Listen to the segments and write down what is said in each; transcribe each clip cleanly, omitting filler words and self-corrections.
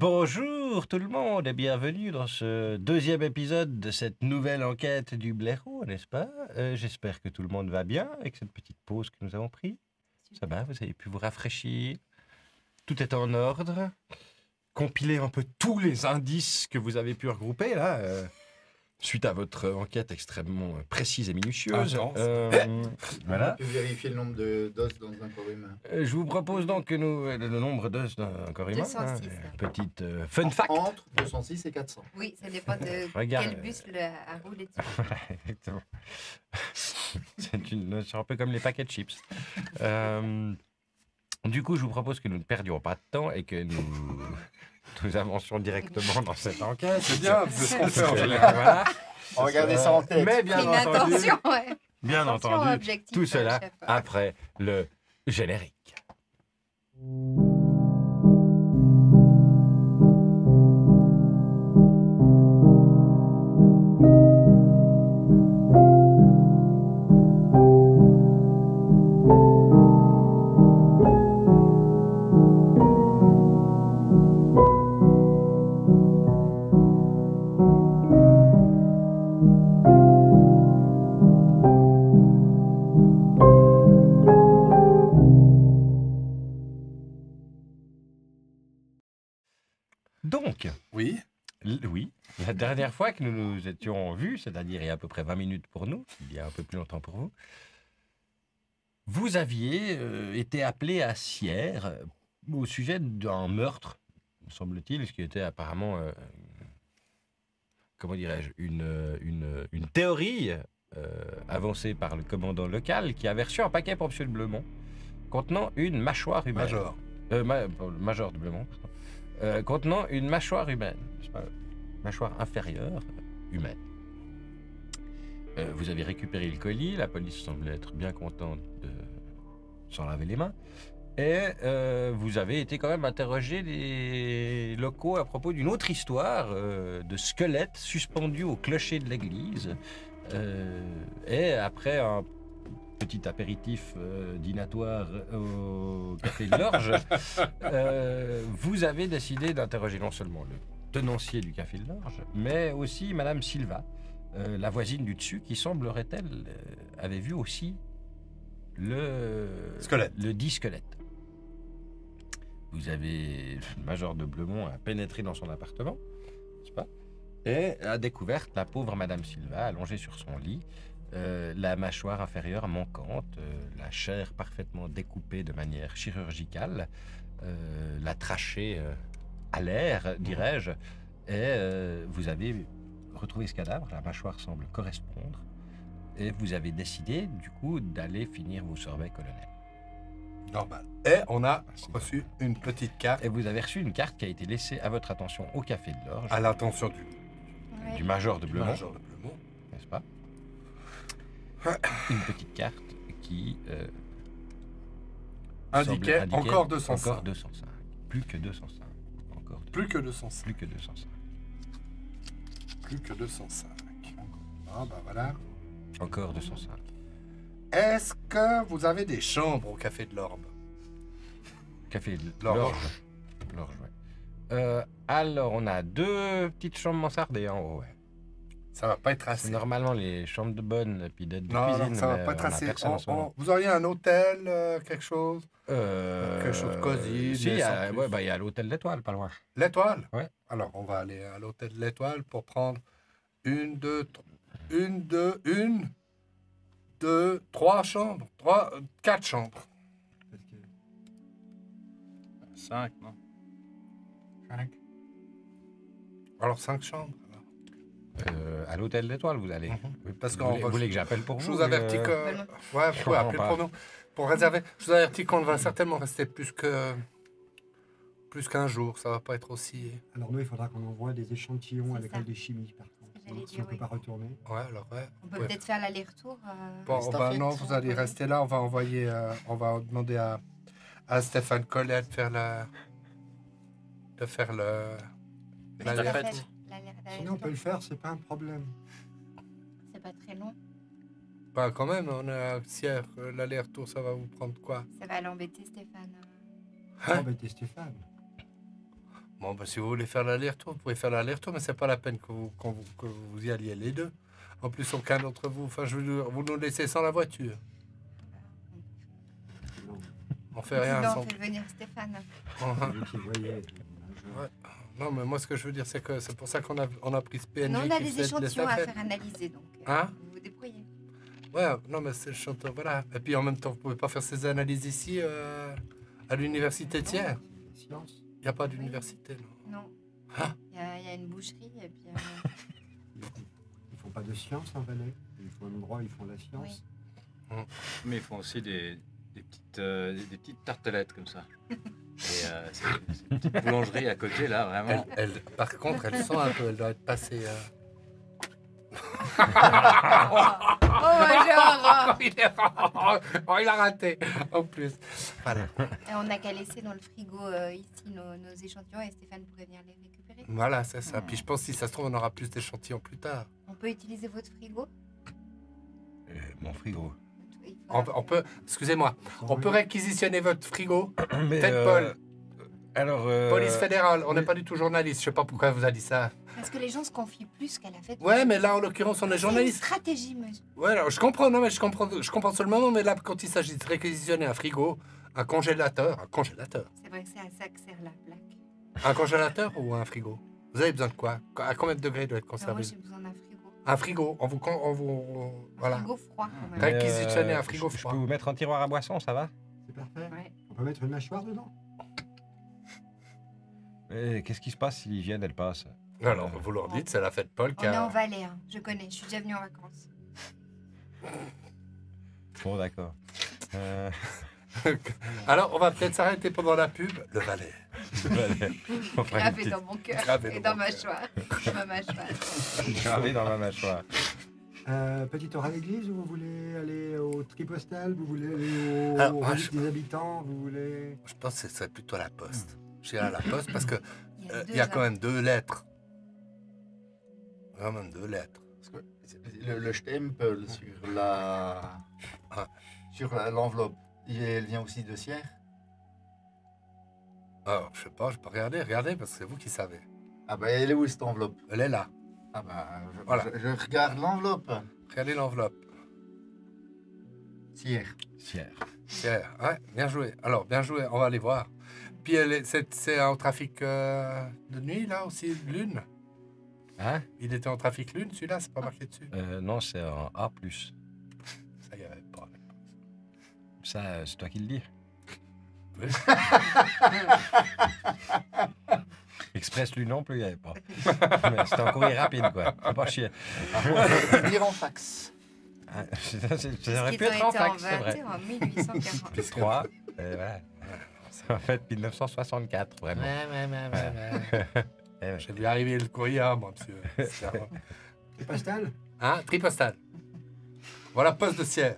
Bonjour tout le monde et bienvenue dans ce deuxième épisode de cette nouvelle enquête du blaireau, n'est-ce pas? J'espère que tout le monde va bien avec cette petite pause que nous avons prise. Ça va, vous avez pu vous rafraîchir. Tout est en ordre. Compiler un peu tous les indices que vous avez pu regrouper là, suite à votre enquête extrêmement précise et minutieuse. Intense. On a Voilà. pu vérifier le nombre d'os dans un corps humain. Je vous propose donc que nous le nombre d'os d'un corps humain. 206. Petite fun fact. Entre 206 et 400. Oui, ça dépend de Regarde. quel muscle a roulé dessus. Voilà, exactement. C'est un peu comme les paquets de chips. Du coup, je vous propose que nous ne perdions pas de temps et que nous avancions directement dans cette enquête. C'est bien, c'est ce qu'on fait en général. Voilà. Regardez ça en tête. Mais bien Une entendu, intention, ouais. bien Attention, entendu, objectif, tout cela chef. après le générique. Donc, Oui. oui, la dernière fois que nous nous étions vus, c'est-à-dire il y a à peu près 20 minutes pour nous, il y a un peu plus longtemps pour vous, vous aviez été appelé à Sierre au sujet d'un meurtre, me semble-t-il, ce qui était apparemment, comment dirais-je, une théorie avancée par le commandant local qui avait reçu un paquet pour M. de Blemont contenant une mâchoire humaine. Major. Major de Blemont, pardon. Contenant une mâchoire humaine, n'est-ce pas? Mâchoire inférieure humaine. Vous avez récupéré le colis, la police semble être bien contente de s'en laver les mains, et vous avez été quand même interrogé les locaux à propos d'une autre histoire de squelette suspendu au clocher de l'église, et après un petit apéritif dînatoire au café de l'Orge, vous avez décidé d'interroger non seulement le tenancier du café de l'Orge, mais aussi Madame Silva, la voisine du dessus, qui semblerait-elle avait vu aussi le Squelette. le dit squelette. Vous avez, le major de Blemont a pénétré dans son appartement, n'est-ce pas, et a découvert la pauvre Madame Silva allongée sur son lit, la mâchoire inférieure manquante, la chair parfaitement découpée de manière chirurgicale, la trachée à l'air, dirais-je, et vous avez retrouvé ce cadavre, la mâchoire semble correspondre, et vous avez décidé, du coup, d'aller finir vos sorbets, colonel. Normal. Et on a reçu une petite carte Et vous avez reçu une carte qui a été laissée à votre attention au café de l'Orge, à l'attention Ouais. du major de du Blemont, Major de Blemont. n'est-ce pas? Une petite carte qui Indiquait semble encore 205. Encore 205. Plus que 205. Encore Plus que 205. plus que 205. Plus que 205. Ah bah voilà. Encore 205. Est-ce que vous avez des chambres au Café de l'Orbe? Café de L'Orge. l'Orge. L'Orge, ouais. Alors, on a deux petites chambres mansardées en haut, ouais. Ça va pas être C'est assez. normalement les chambres de bonne et puis d'aide de Non, cuisine. non, ça va mais pas être on a assez. personne en ce moment. Vous auriez un hôtel, quelque chose? Quelque chose de cosy, Si, mais sans plus. ouais, bah, il y a l'hôtel d'Étoile, pas loin. L'Étoile? Ouais. Alors, on va aller à l'hôtel de l'Étoile pour prendre trois chambres. Quatre chambres. 5, non? 5. Alors, 5 chambres. alors. À l'hôtel d'Étoile, vous allez. Parce Vous qu'on voulez, vous voulez que j'appelle pour Je vous? vous avertis que. Venons. Ouais, vous pouvez comprends appeler pas. pour nous. Pour réserver. Je vous avertis qu'on va certainement rester plus qu'un jour. Ça va pas être aussi. Alors nous, il faudra qu'on envoie des échantillons à C'est l'école ça. des chimies, par contre. J'allais Si dire, on ne peut oui. pas retourner. Ouais, alors ouais. On peut Ouais. peut-être faire l'aller-retour. Bon, Les non, staffettes. vous allez rester là. On va envoyer. On va demander à Stéphane Collet de faire la Staffette. Sinon, on peut le faire, c'est pas un problème. C'est pas très long. Bah, quand même, on est à Sierre. L'aller-retour, ça va vous prendre quoi? Ça va l'embêter, Stéphane. Oh, ben, t'es Stéphane. Bon, bah, si vous voulez faire l'aller-retour, vous pouvez faire l'aller-retour, mais c'est pas la peine que que vous y alliez les deux. En plus, aucun d'entre vous, enfin, vous nous laissez sans la voiture. Non, On fait rien Non, sans. on fait venir Stéphane. c'est lui qui voyait. Ouais. Non, mais moi, ce que je veux dire, c'est que c'est pour ça qu'on a pris ce PNJ. Non, on a qui des fait échantillons à l'estafette. faire analyser, donc Hein? vous vous débrouillez. Ouais, non, mais c'est le chanteur, voilà. Et puis en même temps, vous pouvez pas faire ces analyses ici, à l'université de Thiers. C'est la science. Il n'y a pas d'université, non. Non. Ah. Il y a une boucherie et puis. Ils font pas de science en Valais. Ils font le droit, ils font la science. Mais ils font aussi des petites tartelettes comme ça. Et c'est une petite boulangerie à côté, là, vraiment. Par contre, elle sent un peu, elle doit être passée. Oh, Il a raté, en plus. Voilà. Et on n'a qu'à laisser dans le frigo ici nos échantillons et Stéphane pourrait venir les récupérer. Voilà, c'est ça. Puis je pense que si ça se trouve, on aura plus d'échantillons plus tard. On peut utiliser votre frigo. Mon frigo. Il faudra- On peut, excusez-moi, on peut réquisitionner votre frigo. Mais, Peut-être Paul. Alors. Police fédérale, on n'est oui. pas du tout journaliste. Je sais pas pourquoi elle vous a dit ça. Parce que les gens se confient plus qu'à la fête. Ouais, mais là, en l'occurrence, on est C'est une journaliste. stratégie, monsieur. Ouais, alors, je comprends, non, mais je comprends sur le moment, mais là, quand il s'agit de réquisitionner un frigo, un congélateur, C'est vrai que c'est à ça que sert la plaque. un congélateur ou un frigo? Vous avez besoin de quoi? À combien de degrés doit être Non, moi, conservé? j'ai besoin d'un frigo. Un frigo, Un voilà. frigo froid, quand même. Ouais. Réquisitionner un frigo je froid. peux vous mettre un tiroir à boisson, ça va? C'est parfait. Ouais. On peut mettre une mâchoire dedans. Qu'est-ce qui se passe si l'hygiène, elle passe? Alors, vous leur dites, c'est la fête Paul On qui est en a... Valais, hein. Je connais, je suis déjà venue en vacances. Bon, d'accord. Alors, on va peut-être s'arrêter pendant la pub. Le Valais. On fera une Gravé petite- dans mon cœur Gravé et dans dans mon ma cœur. mâchoire. Ma mâchoire. gravé dans ma mâchoire. Petite heure à l'église, ou vous voulez aller au tri-postal, vous voulez aller Alors, au moi, relique des habitants, vous voulez... Je pense que ce serait plutôt la poste. J'irai à la poste parce que Il il y a quand même 2 lettres. Quand même 2 lettres. Parce que le stempel sur l'enveloppe, elle vient aussi de Sierre. Alors, je sais pas, je peux regarder, parce que c'est vous qui savez. Ah ben, elle est où cette enveloppe? Elle est là. Ah ben, Voilà. je regarde l'enveloppe. Regardez l'enveloppe. Sierre. Fier. Ouais, bien joué. Alors, bien joué, on va aller voir. Puis, c'est en trafic de nuit, là, aussi, lune. Hein? Il était en trafic lune, celui-là, c'est pas marqué dessus. Non, c'est un A+. Ça y avait pas. Ça, c'est toi qui le dis. Oui. Express, lui non plus, il n'y avait pas. Mais c'était un courrier rapide, quoi. Faut pas chier. Lire en fax. Ah, ça aurait Ils pu ont être en été fax, c'est vrai. inventés en 1840. Puis 3, voilà. C'est en fait 1964, vraiment. Eh ouais. J'ai dû arriver le courrier, hein, moi, monsieur. Tri-postal? Hein, tri-postal. Voilà, poste de Sierre.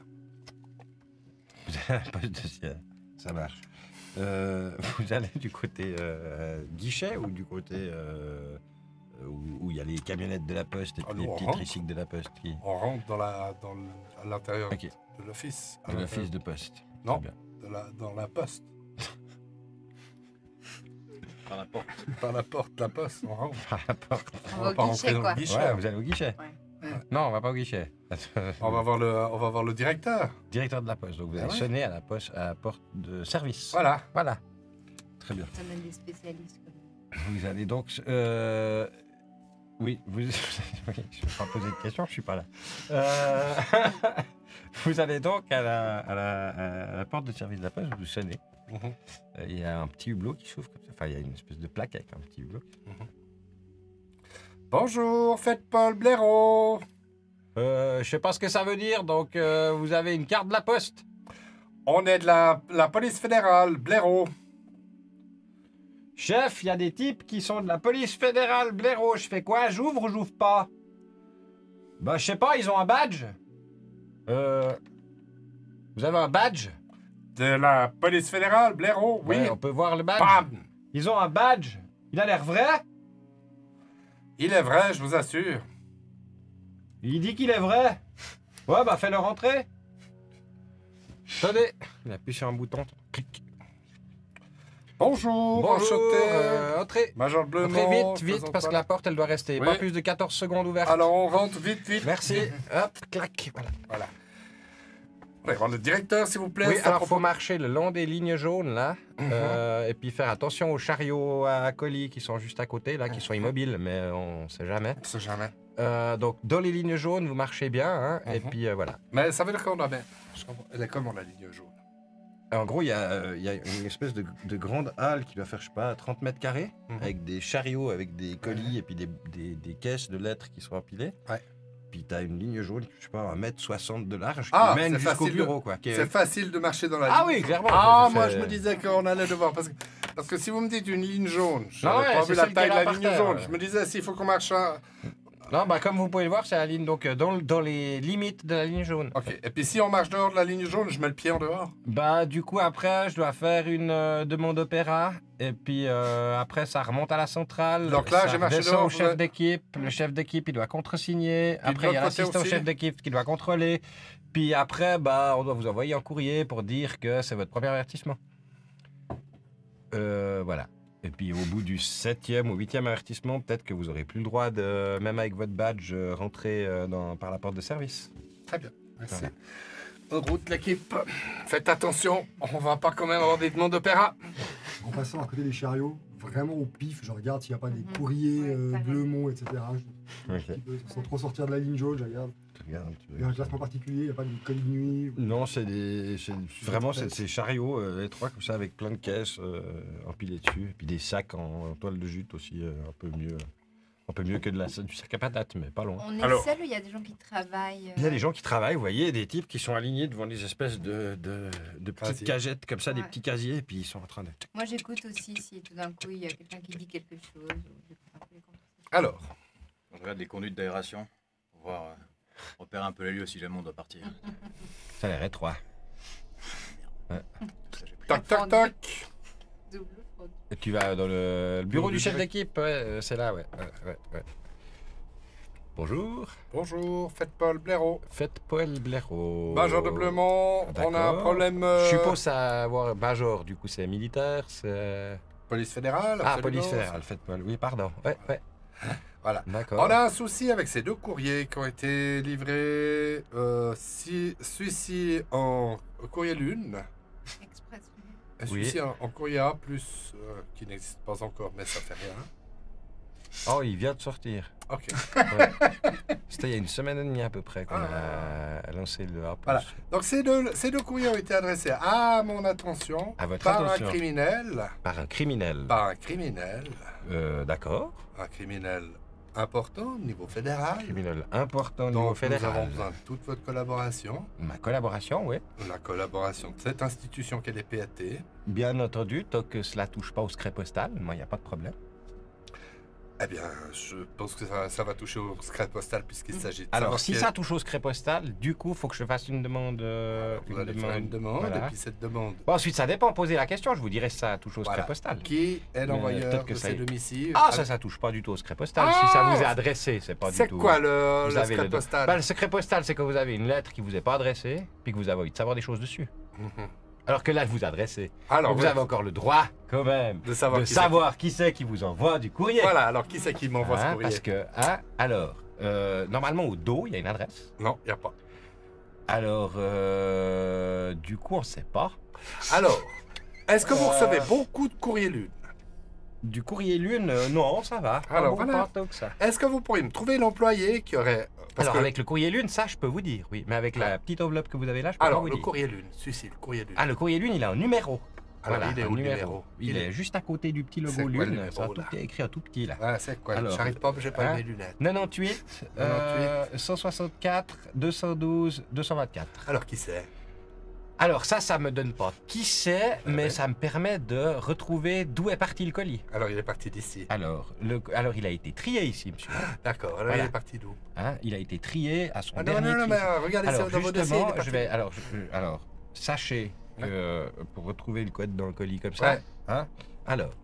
Poste de ciel. Ça marche. Vous allez du côté guichet ou du côté où il y a les camionnettes de la poste et Ah, puis nous, les on petits rentre. tricycles de la poste qui... On rentre à l'intérieur Ok. de l'office. À De l'intérieur l'office de poste. Non. Très bien. dans la poste. Par la porte. Par la porte, la poste, on rentre. Par la porte. On va au guichet, quoi. guichet. Ouais, vous allez au guichet. Ouais. Non, on va pas au guichet. On va voir le directeur. Directeur de la poste. Donc vous Ah allez ouais. sonner à la porte de service. Voilà. Voilà. Très bien. Ça donne des spécialistes comme Vous allez donc... Oui, oui, je ne vais pas poser de questions, je suis pas là. Vous allez donc à la porte de service de la poste, vous sonnez. Il y a un petit hublot qui s'ouvre comme ça. Enfin, il y a une espèce de plaque avec un petit hublot. Bonjour, faites Paul Blaireau. Je sais pas ce que ça veut dire, donc vous avez une carte de la poste. On est de la police fédérale, Blaireau. Chef, il y a des types qui sont de la police fédérale Blaireau. Je fais quoi? J'ouvre ou j'ouvre pas? Bah, je sais pas, ils ont un badge. Vous avez un badge? De la police fédérale, Blaireau, oui. Ouais, on peut voir le badge. Bam. Ils ont un badge. Il a l'air vrai. Il est vrai, je vous assure. Il dit qu'il est vrai. Ouais, bah fais-le rentrer. Attendez. Il appuie sur un bouton. Clic. Bonjour, Bonjour, enchanté. entrez. Major Blemont. Entrez vite, faisons vite, parce quoi, que la porte, elle doit rester Oui. pas plus de 14 secondes ouverte. Alors on rentre vite, vite. Merci. Hop, clac, voilà. Voilà. Ouais, le directeur, s'il vous plaît. Oui, c'est à alors faut propos- marcher le long des lignes jaunes là, et puis faire attention aux chariots à colis qui sont juste à côté là, qui sont immobiles, mais on sait jamais. On sait jamais. Donc dans les lignes jaunes, vous marchez bien, hein, et puis voilà. Mais ça veut dire qu'on a bien. Je comprends. Elle est comment la ligne jaune? En gros, il y a une espèce de grande halle qui doit faire, je sais pas, 30 mètres carrés, avec des chariots, avec des colis, et puis des caisses de lettres qui sont empilées. Ouais. Puis tu as une ligne jaune, je sais pas, 1,60 m de large, Ah, qui mène c'est jusqu'au facile bureau, quoi. qui est- C'est facile de marcher dans la ligne. Ah oui, clairement. Ah, c'est- moi c'est- je me disais qu'on allait devoir. Parce que si vous me dites une ligne jaune, je Non, n'avais ouais, pas c'est vu la celle qui est taille de là la par ligne terre, jaune. ouais. Je me disais, s'il faut qu'on marche. Non, bah comme vous pouvez le voir, c'est la ligne, donc dans les limites de la ligne jaune. Ok. Et puis si on marche dehors de la ligne jaune, je mets le pied en dehors. Bah du coup après je dois faire une demande opéra et puis après ça remonte à la centrale. Donc là, ça j'ai marché redescend dehors, au vous chef avez- d'équipe. Le chef d'équipe il doit contresigner. Puis de Après il y a l'autre côté l'assistant au aussi. chef d'équipe qui doit contrôler. Puis après bah on doit vous envoyer un courrier pour dire que c'est votre premier avertissement. Voilà. Et puis au bout du 7e ou 8e avertissement, peut-être que vous aurez plus le droit de, même avec votre badge, rentrer par la porte de service. Très bien. Merci. Voilà. En route, l'équipe. Faites attention, on va pas quand même avoir des demandes d'opéra. En passant à côté des chariots, vraiment au pif, je regarde s'il n'y a pas des Mhm. courriers, Ouais, pareil. Blemont, etc. Ok. Sans trop sortir de la ligne jaune, je regarde. Tu regardes un petit peu. Il y a un classement particulier, il n'y a pas de colis de nuit. Non, vraiment ces chariots étroits comme ça avec plein de caisses empilées dessus, et puis des sacs en toile de jute aussi un peu mieux que du sac à patates, mais pas loin. On est Alors. seul ou il y a des gens qui travaillent Il y a des gens qui travaillent, vous voyez, des types qui sont alignés devant des espèces de petites Casiers. cagettes comme ça, des Ouais. petits casiers, et puis ils sont en train de... Moi, j'écoute aussi si tout d'un coup il y a quelqu'un qui dit quelque chose. Ou j'écoute un peu les conversations. Alors, Je regarde les conduites d'aération pour voir, repérer un peu les lieux si jamais on doit partir. Ça a l'air étroit. Ça, j'ai pris. tac, tac, tac. Double fraude. Et tu vas dans le bureau du chef direct. d'équipe, ouais, c'est là, ouais. Bonjour, Bonjour, faites Paul Blaireau. faites Paul Blaireau. Major de Blemont, on a un D'accord. problème. Je suppose savoir major, du coup c'est militaire, c'est... Police fédérale. Ah, absolument. police fédérale, faites Paul, oui, pardon. Ouais. Voilà. D'accord. On a un souci avec ces deux courriers qui ont été livrés. Celui-ci en courrier lune Express. et celui-ci en courrier A, qui n'existe pas encore, mais ça fait rien. Oh, il vient de sortir. Ok. C'était il y a une semaine et demie à peu près qu'on a lancé le A+. Voilà. Donc ces deux courriers ont été adressés à mon attention À votre par attention. un criminel. Par un criminel. D'accord. Un criminel important au niveau fédéral. Criminel important au Donc niveau nous fédéral. avons besoin de toute votre collaboration, Ma collaboration, oui. la collaboration de cette institution qu'est les PAT. Bien entendu, tant que cela touche pas au secret postal, moi, il n'y a pas de problème. Eh bien, je pense que ça va toucher au secret postal puisqu'il s'agit de Alors, savoir si qui ça est- touche au secret postal, du coup, il faut que je fasse une demande. Vous allez faire une demande, voilà. et puis cette demande, Bon, ensuite, ça dépend. Posez la question. Je vous dirai si ça touche au secret Voilà. postal. qui est l'envoyeur peut-être que de ça ces y est. domiciles. Ah, ça touche pas du tout au secret postal. Ah, Si ça vous est adressé, c'est pas du C'est tout. quoi le Vous avez secret le- postal Bah, le secret postal, c'est que vous avez une lettre qui vous est pas adressée, puis que vous avez envie de savoir des choses dessus. Mhm. Alors que là, elle vous est adressée. Alors, Donc, vous ouais, avez encore le droit, quand même, de savoir de qui savoir qui c'est qui vous envoie du courrier. c'est. Voilà, alors qui c'est qui m'envoie ce Hein, courrier parce que, normalement, au dos, il y a une adresse. Non, il n'y a pas. Alors, du coup, on ne sait pas. Alors, est-ce que vous recevez beaucoup de courriers lune? Du courrier lune, non, ça va. Pas Alors, bon, voilà. pas tant que ça. Est-ce que vous pourriez me trouver l'employé qui aurait... Parce Alors, que- avec le courrier lune, ça, je peux vous dire, oui. Mais avec la petite enveloppe que vous avez là, je peux pas Alors, vous le dire. courrier lune, celui-ci, le courrier lune. Ah, le courrier lune, il a un numéro. Alors, il est un où le numéro? Il est juste à côté du petit C'est logo quoi le lune. numéro, Ça, tout là est écrit en tout petit, là. Ah, c'est quoi? Alors, J'arrive pas, j'ai pas hein mes lunettes. 98, 164, 212, 224. Alors, qui c'est? Alors ça me donne pas qui c'est, mais ouais. ça me permet de retrouver d'où est parti le colis. Alors, il est parti d'ici. Alors, il a été trié ici, monsieur. D'accord, alors Voilà. il est parti d'où? Hein, il a été trié à son Ah non, dernier non, non, tri. mais regardez, Alors c'est dans vos dossiers. il est justement, parti. alors, sachez que pour retrouver le code dans le colis comme ça, Ouais. hein, alors,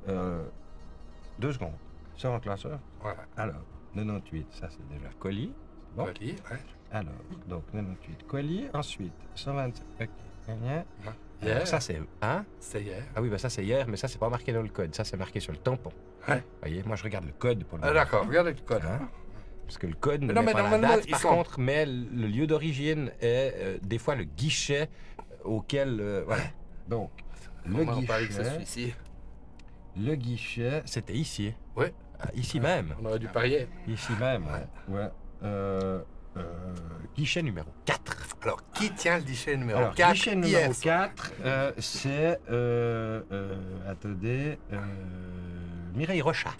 2 secondes, sur un classeur. Voilà. Alors, 98, ça c'est déjà colis. Bon. Colis, ouais. Alors, donc 98 colis, ensuite 127, ok, gna, gna. Hier. Alors ça, c'est... Hein? C'est hier. Ah oui, bah ça, c'est hier, mais ça, c'est pas marqué dans le code. Ça, c'est marqué sur le tampon. Ouais. Vous voyez, moi, je regarde le code pour le Ah, moment. d'accord, regardez le code. Hein? Parce que le code ne Non, met mais pas la normalement, date, ils par sont- contre, mais le lieu d'origine est des fois le guichet auquel... voilà. Donc, le On parlait que c'est guichet... celui-ci. Le guichet, c'était ici. Ouais. Ah, ici même. On aurait dû parier. Ici même, ouais. Guichet numéro 4. Alors, qui tient le guichet numéro Alors, 4 guichet numéro 4, c'est... attendez... Mireille Rochat.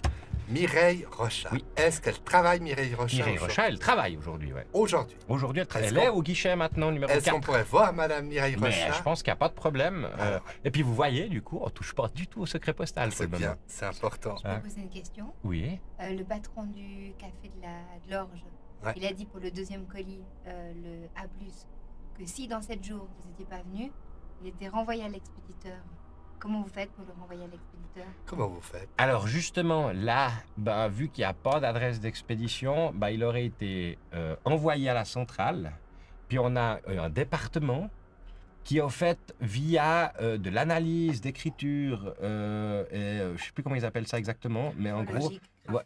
Mireille Rochat. Oui. Est-ce qu'elle travaille, Mireille Rochat? Mireille aujourd'hui? Rochat, elle travaille aujourd'hui, ouais. Aujourd'hui. Aujourd'hui, elle travaille. Est-ce Elle est qu'on- au guichet maintenant, numéro Est-ce 4. qu'on pourrait voir Madame Mireille Mais Rochat? je pense qu'il n'y a pas de problème. Alors. Et puis vous voyez, du coup, on touche pas du tout au secret postal pour C'est le moment. bien, c'est important. Je peux poser une question. Oui. Le patron du café de l'Orge, Ouais. il a dit pour le deuxième colis, le A+, que si dans 7 jours vous n'étiez pas venu, il était renvoyé à l'expéditeur. Comment vous faites pour le renvoyer à l'expéditeur? Comment vous faites? Alors justement, là, ben, vu qu'il n'y a pas d'adresse d'expédition, ben, il aurait été envoyé à la centrale. Puis on a un département qui, en fait, via de l'analyse d'écriture, je ne sais plus comment ils appellent ça exactement, mais en gros,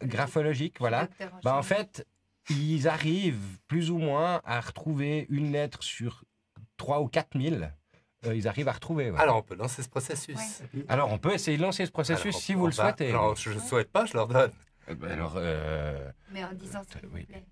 graphologique, voilà. Ben, en fait, ils arrivent plus ou moins à retrouver une lettre sur 3 ou 4 000. Ils arrivent à retrouver. Ouais. Alors, on peut lancer ce processus. Ouais. Alors, on peut essayer de lancer ce processus Alors, si on vous le va- souhaitez. Alors, je ne souhaite pas, je leur donne. Alors, Mais en disant s'il vous oui. plaît.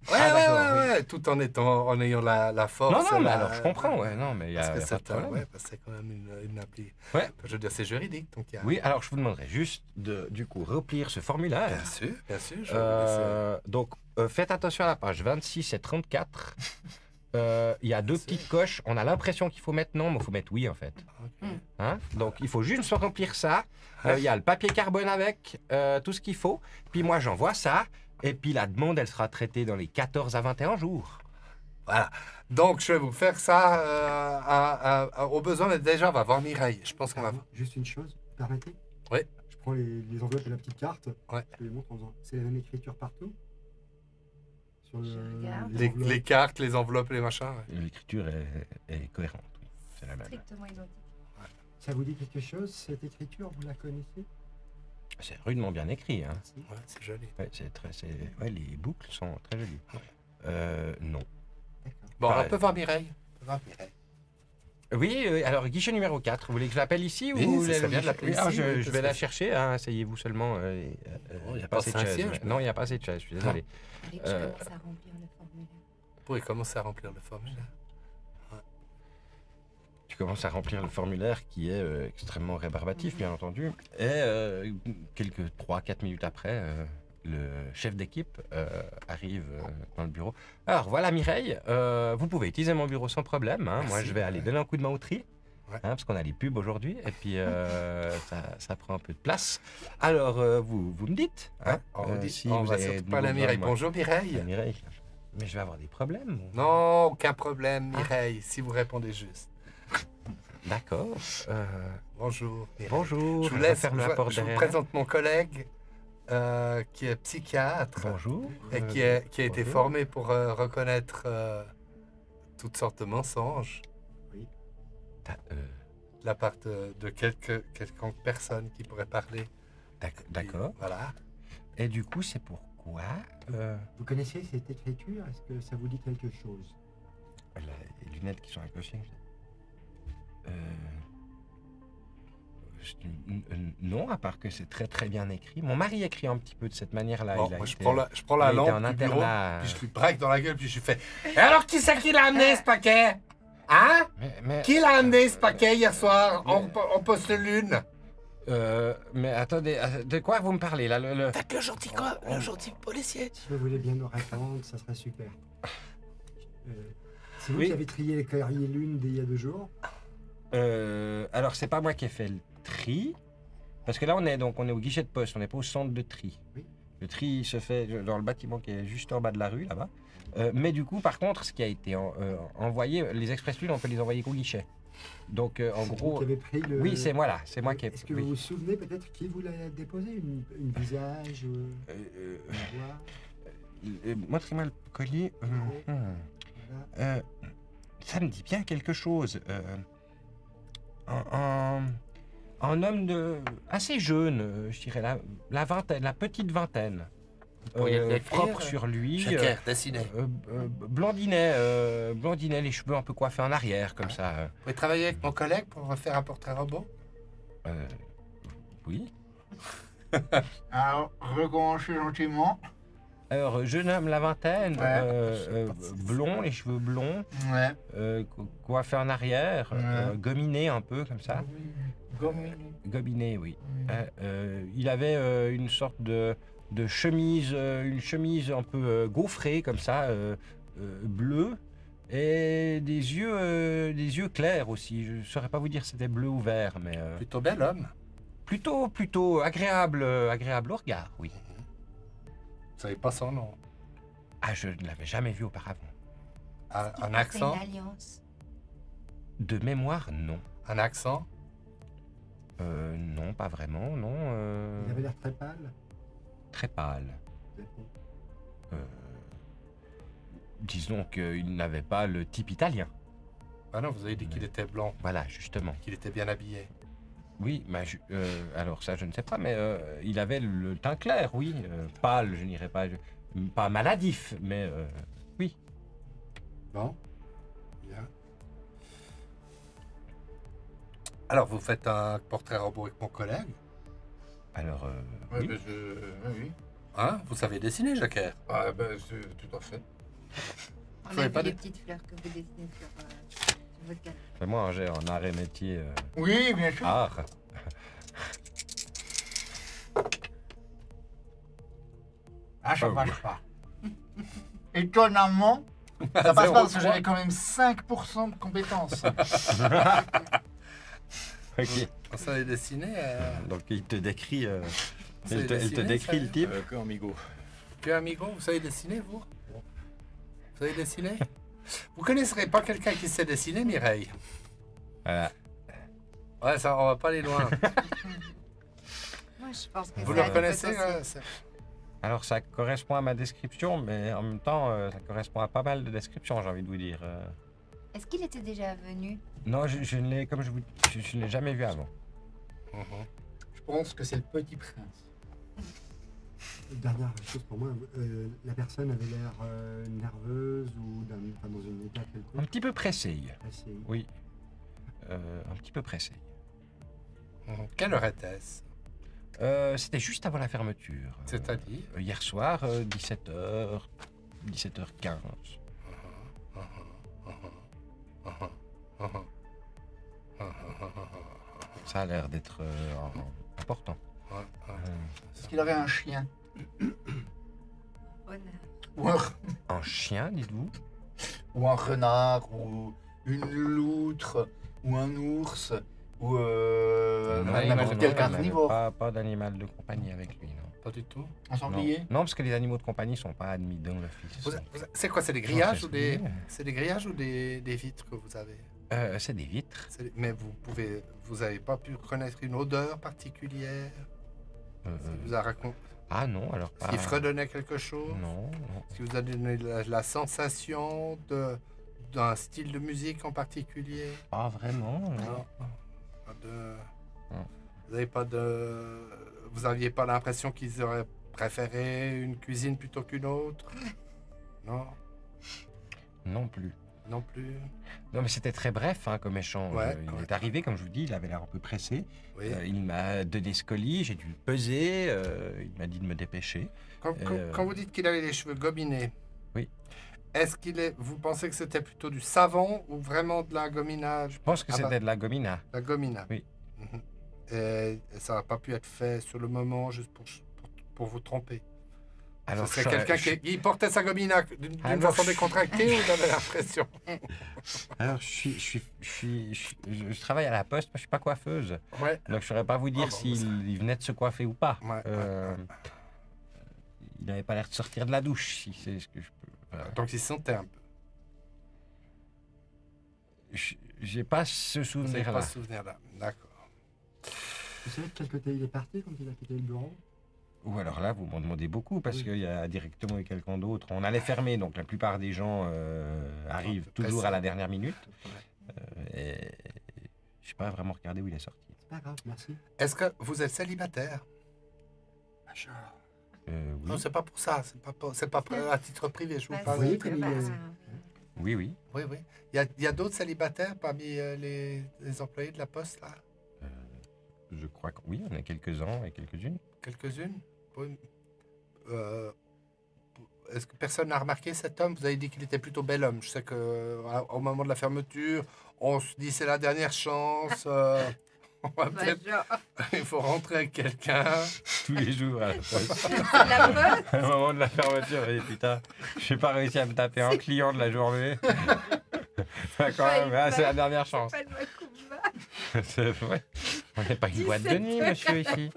Ouais, Ah, ouais, d'accord, ouais, ouais, tout en ayant la force. non, non, mais la- alors je comprends, ouais, non, mais il y a, Parce que y a pas de c'est problème. ouais, parce que c'est quand même une appli. Ouais. Je veux dire, c'est juridique, donc il y a... Oui, alors je vous demanderai juste du coup, remplir ce formulaire. Bien sûr, je vais vous laisser. Donc, faites attention à la page 26 et 34. Il y a deux Bien sûr. petites coches. On a l'impression qu'il faut mettre non, mais il faut mettre oui, en fait. Ok. Hein? Donc, il faut juste remplir ça. Il y a le papier carbone avec, tout ce qu'il faut. Puis moi, j'envoie ça. Et puis la demande, elle sera traitée dans les 14 à 21 jours. Voilà. Donc, je vais vous faire ça au besoin, mais déjà, on va voir Mireille. Je pense qu'on va... Juste une chose, vous permettez? Oui. Je prends les enveloppes et la petite carte. Ouais. Je les montre en disant, c'est la même écriture partout? Sur Je regarde. Les enveloppes. cartes, les enveloppes, les machins. ouais. L'écriture est cohérente. Oui. C'est la même. Strictement identique. Ça vous dit quelque chose, cette écriture? Vous la connaissez? C'est rudement bien écrit. Hein. Ouais, c'est joli. Ouais, ouais, les boucles sont très jolies. Non. D'accord. Bon, Pareil. on peut voir Mireille. Oui, alors guichet numéro 4. Vous voulez que je l'appelle ici Oui, ou vous ça voulez serait bien de l'appeler Oui, alors, ici, oui, je parce vais que la c'est- chercher. Hein, asseyez-vous seulement. il y a pas pas assez de cinq chaises. sièges, ouais. mais- Non, il n'y a pas assez de chaises. Je suis désolé. Allez, que je commence à remplir le formulaire. Vous pouvez commencer à remplir le formulaire. Tu commences à remplir le formulaire qui est extrêmement rébarbatif, bien entendu. Et quelques 3-4 minutes après, le chef d'équipe arrive dans le bureau. Alors voilà Mireille, vous pouvez utiliser mon bureau sans problème. Hein. Moi Merci, je vais aller ouais. donner un coup de main au tri. Ouais. Hein, parce qu'on a les pubs aujourd'hui et puis ça prend un peu de place. Alors vous me dites. Hein, On dit, si on vous va avez surtout de parler à nouveaux Mireille. besoins. Bonjour Mireille. Mireille, mais je vais avoir des problèmes. moi. Non, aucun problème Mireille, si vous répondez juste. D'accord. Bonjour Mireille. Bonjour. Je vous laisse, ferme la porte je vous derrière. présente mon collègue qui est psychiatre Bonjour. et qui a été bonjour. formé pour reconnaître toutes sortes de mensonges T'as, de la part de quelconque personne qui pourrait parler. D'accord. Voilà. Et du coup, c'est pourquoi Vous connaissez cette écriture? Est-ce que ça vous dit quelque chose? les lunettes qui sont accrochées. Non, à part que c'est très très bien écrit. Mon mari écrit un petit peu de cette manière-là. Bon, il a moi, je été- prends la il a été en lampe du bureau, internat. puis je lui braque dans la gueule, puis je lui fais « Et alors, qui c'est qui l'a amené, ce paquet? Hein? Mais, Qui l'a amené, ce paquet, hier soir, en poste-lune? mais attendez, de quoi vous me parlez là Faites le gentil, le gentil policier. Si vous voulez bien nous répondre, ça serait super. C'est vous Oui. qui avez trié les courriers lune d'il y a 2 jours? Alors, c'est pas moi qui ai fait le tri. Parce que là, on est au guichet de poste, on n'est pas au centre de tri. Oui. Le tri se fait dans le bâtiment qui est juste en bas de la rue, là-bas. Mais du coup, par contre, ce qui a été envoyé, les express lunes, on peut les envoyer qu'au guichet. Donc, en C'est vous gros... qui avez pris le... Oui, c'est moi là, c'est moi qui ai... Est-ce que oui. vous vous souvenez peut-être qui vous l'a déposé? Une visage une voix? Montrez-moi le collier. Voilà. Ça me dit bien quelque chose. un homme assez jeune, je dirais la vingtaine, la petite vingtaine. pourriez le décrire, Propre sur lui. Joker, dessiné. Blondinet, les cheveux un peu coiffés en arrière, comme ça. Vous pouvez travailler avec mon collègue pour refaire un portrait robot? Oui. Alors, recommencez gentiment. Alors, jeune homme, la vingtaine, Ouais. blond, les cheveux blonds, Ouais. coiffé en arrière, Ouais. gominé un peu, comme ça. Gominé, oui. Il avait une sorte de chemise, une chemise un peu gaufrée, comme ça, bleue, et des yeux clairs aussi. Je ne saurais pas vous dire si c'était bleu ou vert, mais Plutôt bel homme. plutôt agréable au regard, oui. Vous savez pas son nom. Ah, je ne l'avais jamais vu auparavant. Un accent? C'est une alliance. De mémoire, non. Un accent? Non, pas vraiment, non. Il avait l'air très pâle. Très pâle. Disons qu'il n'avait pas le type italien. Ah non, vous avez dit qu'il était blanc, Voilà, justement. qu'il était bien habillé. Oui, mais alors ça, je ne sais pas, mais il avait le teint clair, oui. Pâle, je n'irais pas maladif, mais oui. Bon. Bien. Alors, vous faites un portrait robot avec mon collègue? Alors, Ouais, oui. ben, oui. Hein? Vous savez dessiner, Joker? Ah, ben, c'est tout à fait. On Vous a avez vu pas les de- petites fleurs que vous dessinez sur votre canne. Fais-moi un jet en arts et métiers. Oui, bien sûr. Art. Ah, ça Oh, marche pas. Étonnamment, ça passe pas parce que 0,3. j'avais quand même 5% de compétences. Ok. Vous savez dessiner? Donc il te décrit, Vous savez il te dessiner, décrit ça le type. Que Amigo. Puis amigo, vous savez dessiner, vous? Vous savez dessiner? Vous connaisserez pas quelqu'un qui sait dessiner, Mireille? Voilà. Ouais, ça, on va pas aller loin. Moi, je pense que Vous ça le a du reconnaissez? potentiel. Ouais, c'est- Alors ça correspond à ma description, mais en même temps, ça correspond à pas mal de descriptions, j'ai envie de vous dire. Est-ce qu'il était déjà venu? Non, je ne l'ai, comme je ne l'ai jamais vu avant. Mhm. Je pense que c'est le petit prince. Dernière chose pour moi, la personne avait l'air nerveuse ou dans une état Un quelconque. petit peu pressé, Assez- oui. Un petit peu pressé. Mhm. Quelle heure était-ce? C'était juste avant la fermeture. C'est-à-dire? Hier soir, 17h, 17h15. Ça a l'air d'être important. Ouais, ouais. Est-ce qu'il avait un chien? Honneur. Ou Un chien, dites-vous? ou un renard, ou une loutre, ou un ours, ou Non, n'importe non, quel il carnivore. n'avait pas d'animal de compagnie avec lui, non. Pas du tout. Un sanglier? Non, parce que les animaux de compagnie sont pas admis dans l'office. C'est quoi? C'est des grillages c'est ou des... souligné. C'est des grillages ou des vitres que vous avez? C'est des vitres. Mais vous avez pas pu reconnaître une odeur particulière? Euh, Ça vous a raconté? Ah non, alors pas. Qui fredonnait quelque chose? Non, non. Est-ce qui vous a donné la sensation d'un style de musique en particulier? Pas vraiment. Non. Non. Pas de... Non. Vous avez pas de... Vous aviez pas l'impression qu'ils auraient préféré une cuisine plutôt qu'une autre? Non, Non plus. non plus. Non, mais c'était très bref hein, comme échange. Ouais, Il ouais. est arrivé, comme je vous dis, il avait l'air un peu pressé. Oui. Il m'a donné ce colis, j'ai dû le peser. Il m'a dit de me dépêcher. Quand vous dites qu'il avait les cheveux gominés, Oui. Est-ce vous pensez que c'était plutôt du savon ou vraiment de la gominage? Je pense que Ah bah. c'était de la gomina. La gomina. Oui. Mhm. Et ça n'a pas pu être fait sur le moment juste pour vous tromper. Alors, C'est quelqu'un qui portait sa gomina d'une Alors, façon décontractée ou vous avez l'impression? Alors, je travaille à la poste, moi je suis pas coiffeuse. Ouais. Donc je ne saurais pas vous dire bon, s'il venait de se coiffer ou pas. Ouais, Il n'avait pas l'air de sortir de la douche, si c'est ce que je peux. Donc il se sentait un peu. J'ai pas ce Vous n'avez souvenir-là. pas ce souvenir-là. D'accord. Vous savez de quel côté il est parti quand il a quitté le bureau? Ou alors là, vous m'en demandez beaucoup parce Oui. qu'il y a directement eu quelqu'un d'autre. On allait fermer, donc la plupart des gens arrivent peu toujours pressés. à la dernière minute. Et j'ai pas vraiment regardé où il est sorti. C'est pas grave, merci. Est-ce que vous êtes célibataire? Major. Oui. Non, c'est pas pour ça. C'est pas à titre privé, je vous Bah, parle. voyez c'est comme que, il est- bah, Oui, oui. Oui, oui. Il y a d'autres célibataires parmi les employés de la Poste, là? Je crois que oui, on a quelques-uns et quelques-unes. Quelques-unes? Oui. Est-ce que personne n'a remarqué cet homme? Vous avez dit qu'il était plutôt bel homme. Je sais qu'au moment de la fermeture, on se dit c'est la dernière chance. On va peut-être- Major. il faut rentrer avec quelqu'un. Tous les jours à la poste. C'est la poste. Au moment de la fermeture, et putain, j'ai pas réussi à me taper un client de la journée. Bah, quand même, ah, c'est la dernière chance. Pas de Macumba. C'est vrai. On n'est pas une boîte de 17 nuit, heures. monsieur, ici.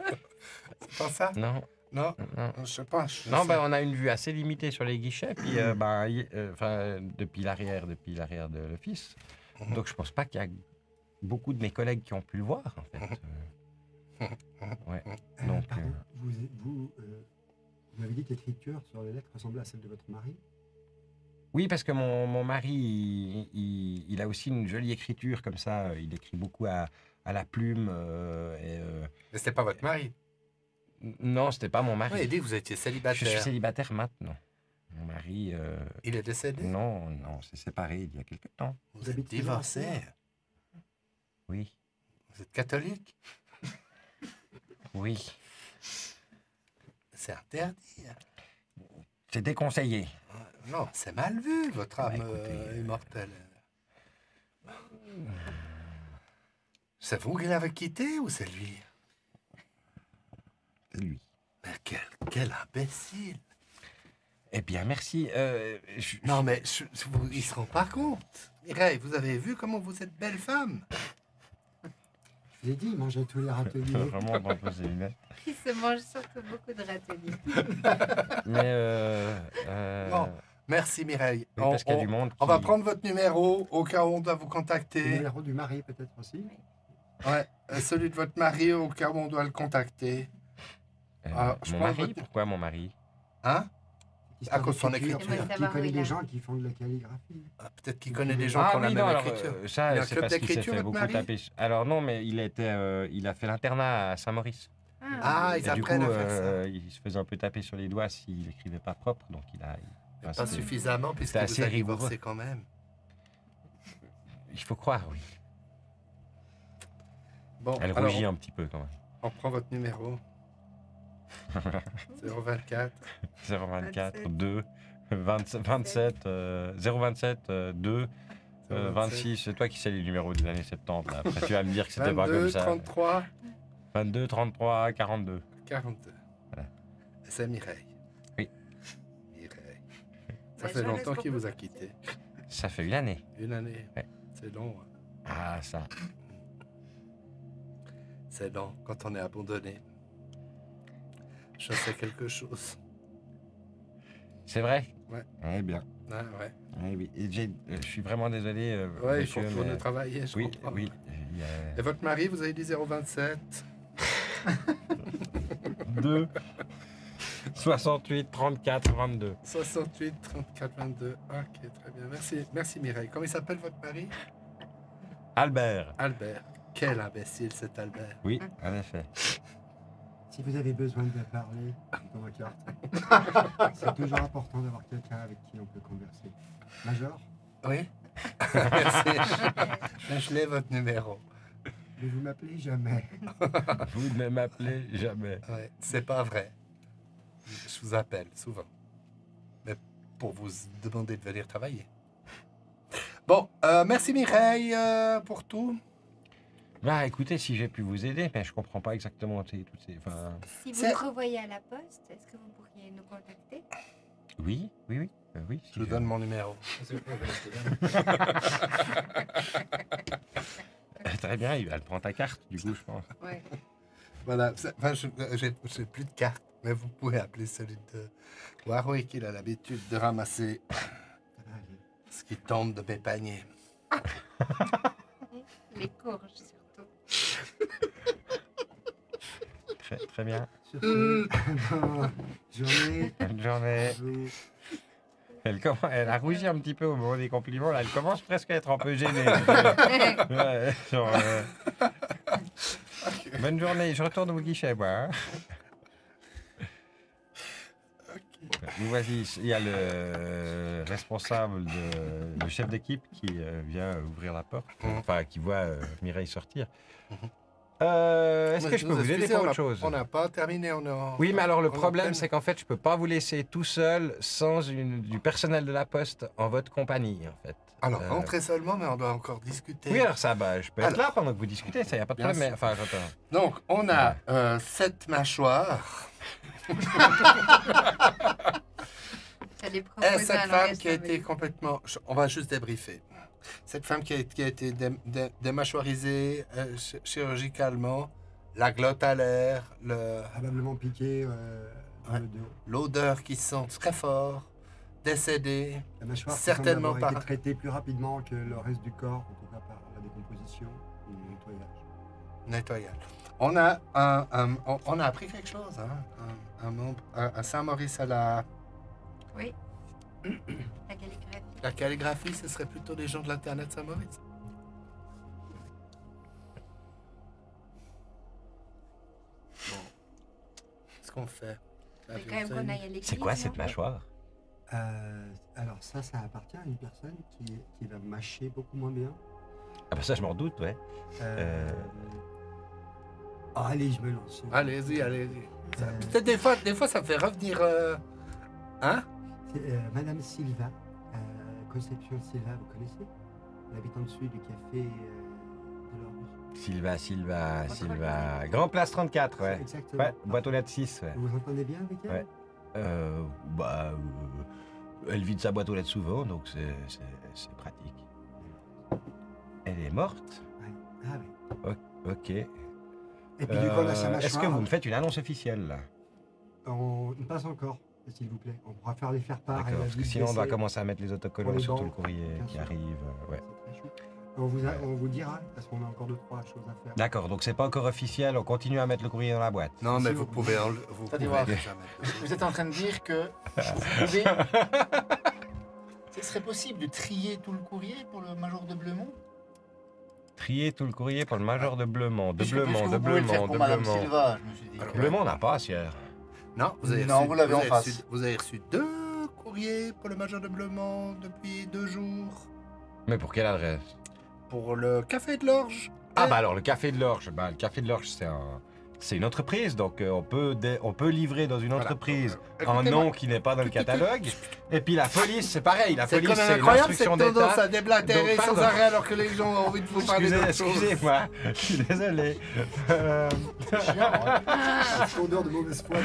C'est pas ça? Non, Non? non. Je sais pas. Non, bah, on a une vue assez limitée sur les guichets, puis depuis l'arrière de l'office. Donc je pense pas qu'il y a beaucoup de mes collègues qui ont pu le voir, en fait. Ouais. Donc, Pardon, vous m'avez dit que l'écriture sur les lettres ressemblait à celle de votre mari. oui, parce que mon mari, il a aussi une jolie écriture comme ça. Il écrit beaucoup à la plume. Mais c'était pas votre mari. Non, c'était pas mon Oui, mari. il dit que vous étiez Je suis célibataire. célibataire maintenant. Mon mari, Il est décédé? non, c'est séparé il y a quelque temps. Vous êtes habitez divorcé. toujours Oui, Vous êtes catholique. oui. C'est interdit. C'est déconseillé. Non, c'est mal vu, votre âme écoutez, immortelle. C'est vous qui l'avez quitté ou c'est lui? C'est lui. Mais quel imbécile! Eh bien, merci. Non, mais ils se rendent pas compte. Mireille, vous avez vu comment vous êtes belle femme? Je vous ai dit, il mangeait tous les râteliers. Vraiment, pas poser les lunettes. Il se mange surtout beaucoup de râteliers. Mais Bon, merci Mireille. oui, parce qu'il y a du monde. On va qui- prendre votre numéro au cas où on doit vous Le contacter. numéro du mari peut-être aussi. Ouais, celui de votre mari au cas où on doit le contacter. je mon prends mari. votre- Pourquoi mon mari? Hein? Histoire À cause de son d'écriture, écriture. peut-être qu'il Savoir où connaît il des a. gens qui font de la calligraphie. Peut-être qu'il connaît des gens qui ont la oui, même non, alors, écriture. ça, Il a un c'est club parce qu'il s'est d'écriture, fait votre beaucoup mari taper. Alors non, mais il a fait l'internat à Saint-Maurice. Ah, ils Et du coup, apprennent à faire ça. il se faisait un peu taper sur les doigts s'il écrivait pas propre, donc il a. Pas c'est- suffisamment puisqu'il assez vous a rigoureux. divorcé quand même. Il faut croire, oui. Bon, Elle alors, rougit un petit peu quand même. on prend votre numéro. 024. 024 2 27 027 2 26. C'est toi qui sais les numéros des années 70. Là. Après, tu vas me dire que c'était pas 22, comme ça. 33, 22 33 42. 42. Voilà. C'est Mireille. Oui. Mireille. Ça Bah, fait je longtemps laisse qu'il pour vous a vous. quitté. Ça fait une année. Une année. Ouais. C'est long. Hein. Ah, ça. C'est long quand on est abandonné. Je sais quelque chose. C'est vrai? Ouais. Eh bien. Ah, ouais. Eh oui. Et je suis vraiment désolé. Ouais, il faut monsieur, retourner mais- travailler, je Oui, comprends. oui. il y a- Et votre mari, vous avez dit 027 2 68 34 22. 68 34 22. Ok, très bien. Merci, merci Mireille. Comment il s'appelle votre mari? Albert. Albert. Quel imbécile cet Albert. Oui, en effet. Si vous avez besoin de parler dans ma carte, c'est toujours important d'avoir quelqu'un avec qui on peut converser. Major, Oui. Merci. Je l'ai votre numéro. mais vous m'appelez jamais. Vous ne m'appelez jamais. Ouais, c'est pas vrai. Je vous appelle souvent. Mais pour vous demander de venir travailler. Bon, merci Mireille pour tout. Bah écoutez, si j'ai pu vous aider, mais je comprends pas exactement toutes ces. Enfin, Si vous C'est- le revoyez à la poste, est-ce que vous pourriez nous contacter? oui. Si Je vous donne mon numéro. Très bien, elle prend ta carte, du coup, je pense. Ouais. Voilà, enfin, j'ai plus de cartes, mais vous pouvez appeler celui de Warwick. Il a l'habitude de ramasser Allez. ce qui tombe de mes paniers. Les courges surtout. Très bien. Sur ce, bonne journée. Bonne journée. Vous- Elle a rougi un petit peu au moment des compliments. Là, elle commence presque à être un peu gênée. Ouais, genre, bonne journée, je retourne au guichet, moi. Hein. Donc, vas-y, il y a le responsable, le chef d'équipe qui vient ouvrir la porte, enfin qui voit Mireille sortir. Est-ce que je peux vous aider pour autre chose? On n'a pas terminé. Oui, mais alors le on est en problème, pleine- c'est qu'en fait, je peux pas vous laisser tout seul sans du personnel de la poste en votre compagnie, en fait. Alors, entrez seulement, mais on doit encore discuter. Oui, alors ça, bah, je peux être Alors. là pendant que vous discutez, ça, y a pas de Bien problème. Mais, sûr. enfin, j'entends. Donc, on a 7 mâchoires. J'allais Et proposer cette un femme langage qui a été symbolique. complètement... On va juste débriefer. Cette femme qui a été démâchoirisée chirurgicalement, la glotte à l'air, Probablement piqué Ouais. de haut. l'odeur qui sent très fort, décédée. La mâchoire Certainement semble avoir pas. été traitée plus rapidement que le reste du corps, en tout cas par la décomposition ou le nettoyage. Nettoyage. On a appris quelque chose, hein? Un membre, à Saint-Maurice à la La calligraphie. la calligraphie, ce serait plutôt des gens de l'Internet Saint-Maurice. Bon. Qu'est-ce qu'on fait? Il faut quand même qu'on aille à l'église. C'est quoi non cette mâchoire? Alors ça appartient à une personne qui va mâcher beaucoup moins bien. Ah bah ça, je m'en doute, ouais. Ah, allez, je me lance. Allez-y, allez-y. Euh, Peut-être des fois, ça fait revenir... Hein? C'est Madame Silva, Conception Silva, vous connaissez? L'habitant dessus du café de l'Orge. Silva. Grand Place 34, ouais. Exactement. Ouais, boîte aux lettres 6, ouais. Vous vous entendez bien avec elle? Ouais. Elle vide sa boîte aux lettres souvent, donc c'est pratique. Elle est morte? Ouais. Ah oui. Ok. Et puis du coup, on a sa mâchoire. Est-ce que vous me faites une annonce officielle, là? Pas encore, s'il vous plaît. On pourra faire les faire-part. D'accord, parce que sinon on doit commencer à mettre les autocollants pour les sur tout le bancs, courrier bien qui sûr. arrive. Ouais. On vous dira, parce qu'on a encore 2-3 choses à faire. D'accord, donc c'est pas encore officiel, on continue à mettre le courrier dans la boîte. Non, mais Si vous vous pouvez... Vous Attendez pouvez voir. déjà mettre- Vous êtes en train de dire que vous pouvez... Ce serait possible de trier tout le courrier pour le major de Bleumont? Trier tout le courrier pour le major de Bleumont, de Puisque Bleumont, de vous pouvez le faire Bleumont, pour de Madame Bleumont. Silva, je me suis dit. Alors, Bleumont n'a pas sière. Non, vous avez Non, reçu, vous l'avez en avez face. reçu- vous avez reçu 2 courriers pour le major de Bleumont depuis 2 jours. Mais pour quelle adresse? Pour le café de l'Orge. Ah bah alors le café de l'Orge, le café de l'Orge c'est une entreprise, donc on peut livrer dans une Voilà. entreprise un Écoutez-moi. nom qui n'est pas dans le catalogue. Et puis la police, c'est pareil, la C'est police quand même c'est une incroyable instruction cette tendance d'État. à déblatérer Donc, sans pardon. arrêt alors que les gens ont envie de vous parler d'autre chose. Excusez-moi, je suis désolé. C'est chiant, hein. Odeur de mauvaise foi.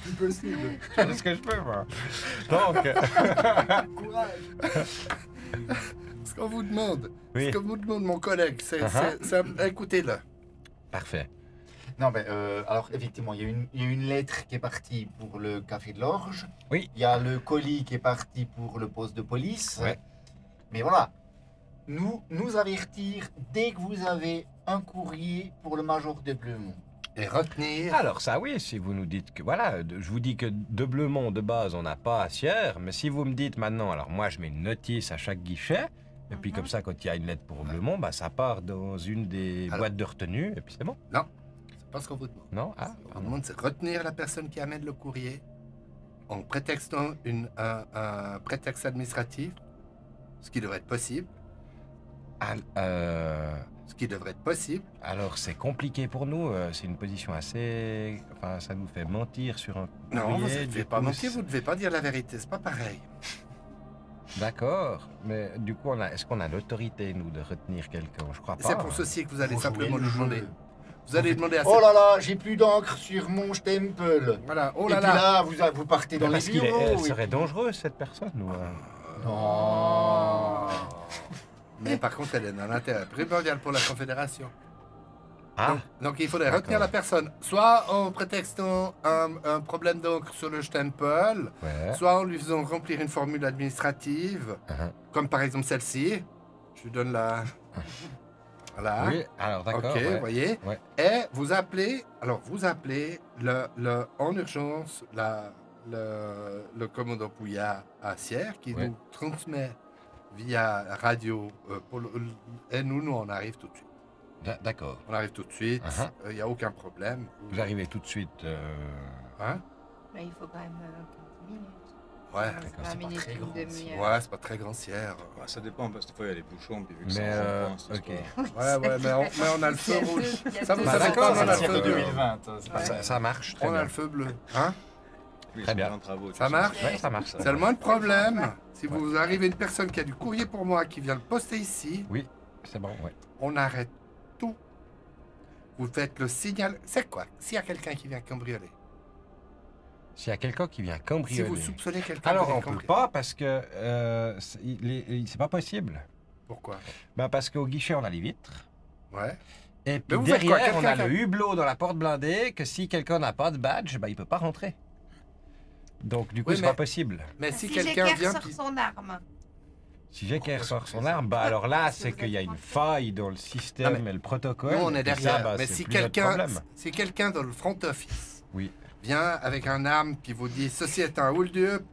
Tu peux le suivre. Je fais ce que je peux, moi. Donc, Courage. Ce qu'on vous demande, oui, ce que vous demande mon collègue, écoutez-le. parfait. Non, mais alors effectivement, il y a une lettre qui est partie pour le café de l'Orge. Oui. Il y a le colis qui est parti pour le poste de police. Ouais. Mais voilà, nous avertir dès que vous avez un courrier pour le major de Bleumont. Et retenir. Alors ça oui, si vous nous dites que, voilà, je vous dis que de Bleumont de base on n'a pas à Sierre, mais si vous me dites maintenant, alors moi je mets une notice à chaque guichet, et puis comme ça quand il y a une lettre pour Bleumont, bah, ça part dans une des Alors. boîtes de retenue, et puis c'est bon, C'est pas ce qu'on vous demande. non? Ah, Ce qu'on vous pardon. demande, c'est retenir la personne qui amène le courrier en prétextant un prétexte administratif, ce qui devrait être possible. Ce qui devrait être possible. Alors c'est compliqué pour nous, c'est une position assez... Enfin ça nous fait mentir sur un Non, vous courrier, ne du devez pas coup, mentir, vous ne devez pas dire la vérité, c'est pas pareil. D'accord, mais du coup est-ce qu'on a l'autorité nous de retenir quelqu'un? Je crois pas. C'est pour ceci que vous allez Vous simplement jouez lui le demander. jeu. Vous allez demander à Oh là là, j'ai plus d'encre sur mon stempel. Voilà, oh Et là puis là. là, vous partez dans Mais les parce qu'il bureaux. elle et serait puis- dangereuse cette personne ou... Non. Mais par contre, elle est un intérêt primordial pour la Confédération. Ah, Donc il faudrait D'accord. retenir la personne, soit en prétextant un problème d'encre sur le stempel, ouais. soit en lui faisant remplir une formule administrative, comme par exemple celle-ci. Je lui donne la... Voilà. Oui, alors d'accord. Ok, ouais. vous voyez. Ouais. Et vous appelez, en urgence le commandant Pouillard à Sierre qui Ouais. nous transmet via radio. Et nous, on arrive tout de suite. D'accord. On arrive tout de suite. Uh-huh. Il n'y a aucun problème. Vous arrivez tout de suite. Hein? Bah, il faut quand même 15 minutes. Ouais. 20 minutes, très une grand, demi-heure. Ouais, c'est pas très grand Sierre. Ouais, ça dépend, parce que des fois, il y a les bouchons, puis vu que Mais, c'est un rond-point, cette ok. histoire. Ouais, mais on a le feu rouge. Ça vous Bah, savez d'accord, pas, on a ça le tire feu de bleu. 2020. c'est pas Ouais. ça. Ça marche très On a bien. le feu bleu. Hein? Oui, Très ils bien. sont en travaux, de Ça toute marche? façon. Ouais, ça marche. C'est le moins de problème. Si vous arrivez une personne qui a du courrier pour moi, qui vient le poster ici, Oui, c'est bon, ouais. on arrête tout. Vous faites le signal. C'est quoi? S'il y a quelqu'un qui vient cambrioler, S'il y a quelqu'un qui vient si cambrioler. vous soupçonnez quelqu'un Alors, qui vient on peut cambrioler. pas parce que c'est pas possible. Pourquoi? Ben, parce qu'au guichet, on a les vitres. Ouais. Et puis vous faites quoi? derrière, on a Quelqu'un le hublot dans la porte blindée que si quelqu'un n'a pas de badge, ben, il peut pas rentrer. Donc, du coup, Oui, c'est mais- pas possible. Mais si Si quelqu'un Jecker vient. sort puis- son arme. Si Jecker sort son arme, bah alors là, Si c'est vous qu'il y a êtes une tranquille. faille dans le système Ah, mais et le protocole. Nous, on est et derrière. ça, bah, mais c'est si plus notre quelqu'un, problème. si quelqu'un dans le front office Oui. vient avec un arme qui vous dit ceci est un hold-up,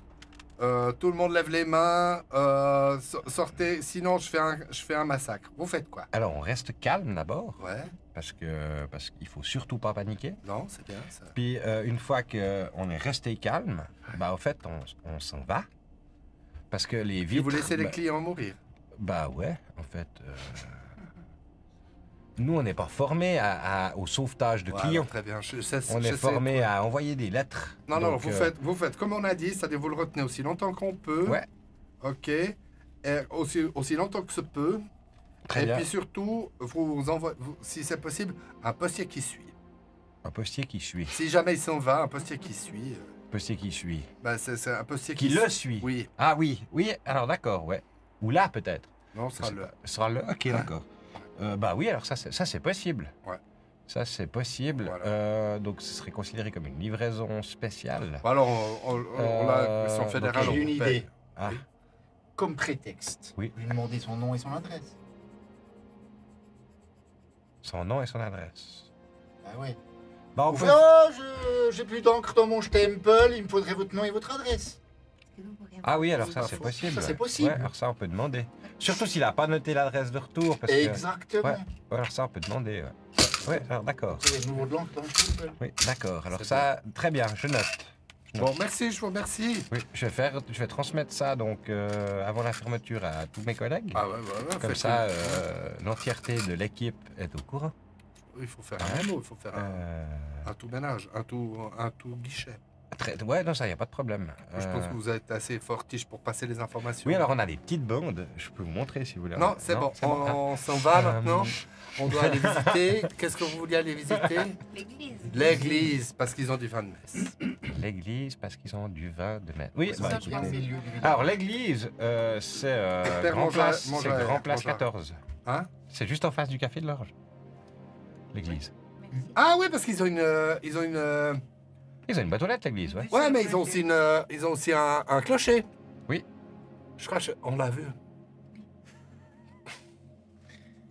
tout le monde lève les mains, sortez, sinon je fais un massacre. Vous faites quoi? Alors, on reste calme d'abord, Ouais, parce qu'il faut surtout pas paniquer. non, c'est bien ça. Puis, une fois qu'on est resté calme, bah, au fait, on s'en va. Parce que les Puis vitres... vous laissez les bah, clients mourir. Bah ouais, en fait. Nous, on n'est pas formés au sauvetage de Ouais, clients. alors, très bien. On est sais. formés à envoyer des lettres. Non, non, Donc, vous faites comme on a dit, c'est-à-dire vous le retenez aussi longtemps qu'on peut. Ouais. Ok. Et aussi longtemps que se peut. Très et bien. puis surtout, vous envoyez, si c'est possible, un postier qui suit. Un postier qui suit. Si jamais il s'en va, un postier qui suit. Postier qui suit. Ben, c'est un postier Qui le suit. Oui, Ah oui, oui, alors d'accord, ouais. Ou là, peut-être. non, ça Je sais le. pas. Ce sera le... Ok, d'accord. Bah oui, alors ça, c'est possible. Ouais. Ça, c'est possible. Voilà. Donc, ce serait considéré comme une livraison spéciale. Bon, alors, on l'a son fédéral. J'ai on une paye. idée. Ah, Comme prétexte, Oui. lui demander son nom et son adresse. son nom et son adresse. Ah ouais. Bah, on Ou peut... oh, j'ai plus d'encre dans mon stempel, il me faudrait votre nom et votre adresse. Ah oui, alors C'est ça, pas c'est faux. possible. Ça, c'est ouais. possible. Ouais, alors ça, on peut demander. Surtout s'il n'a pas noté l'adresse de retour. Parce que... Exactement. Ouais. Ouais, alors ça, on peut demander. Ouais, alors d'accord. Vous avez de nouveau de l'encre dans le stempel. Oui, d'accord. Alors C'est ça, très bien, je note. Bon, merci, je vous remercie. Oui, je vais transmettre ça donc avant la fermeture à tous mes collègues. Ah ouais, ouais, Comme ça, l'entièreté de l'équipe est au courant. Il faut faire un mot, il faut faire un tout ménage, un tout guichet. Ouais, non, ça, il n'y a pas de problème. Je pense que vous êtes assez fortiche pour passer les informations. Oui, alors on a des petites bandes. Je peux vous montrer si vous voulez. Non, c'est bon. Ah. On s'en va maintenant. On doit aller visiter. Qu'est-ce que vous vouliez aller visiter? L'église. L'église, parce qu'ils ont du vin de messe. L'église, parce qu'ils ont du vin de messe. Oui, C'est bah, ça qui est au écoutez. milieu du village. Alors l'église, c'est Père Grand Mongeard- Place, c'est Mongeard- Grand Place Mongeard. 14. Hein? C'est juste en face du Café de l'Orge. L'église. Merci. Ah oui, parce qu'ils ont une, Ils ont une boîte aux lettres, l'église, ouais. ouais, mais ils ont aussi un clocher. Oui. Je crois on l'a vu.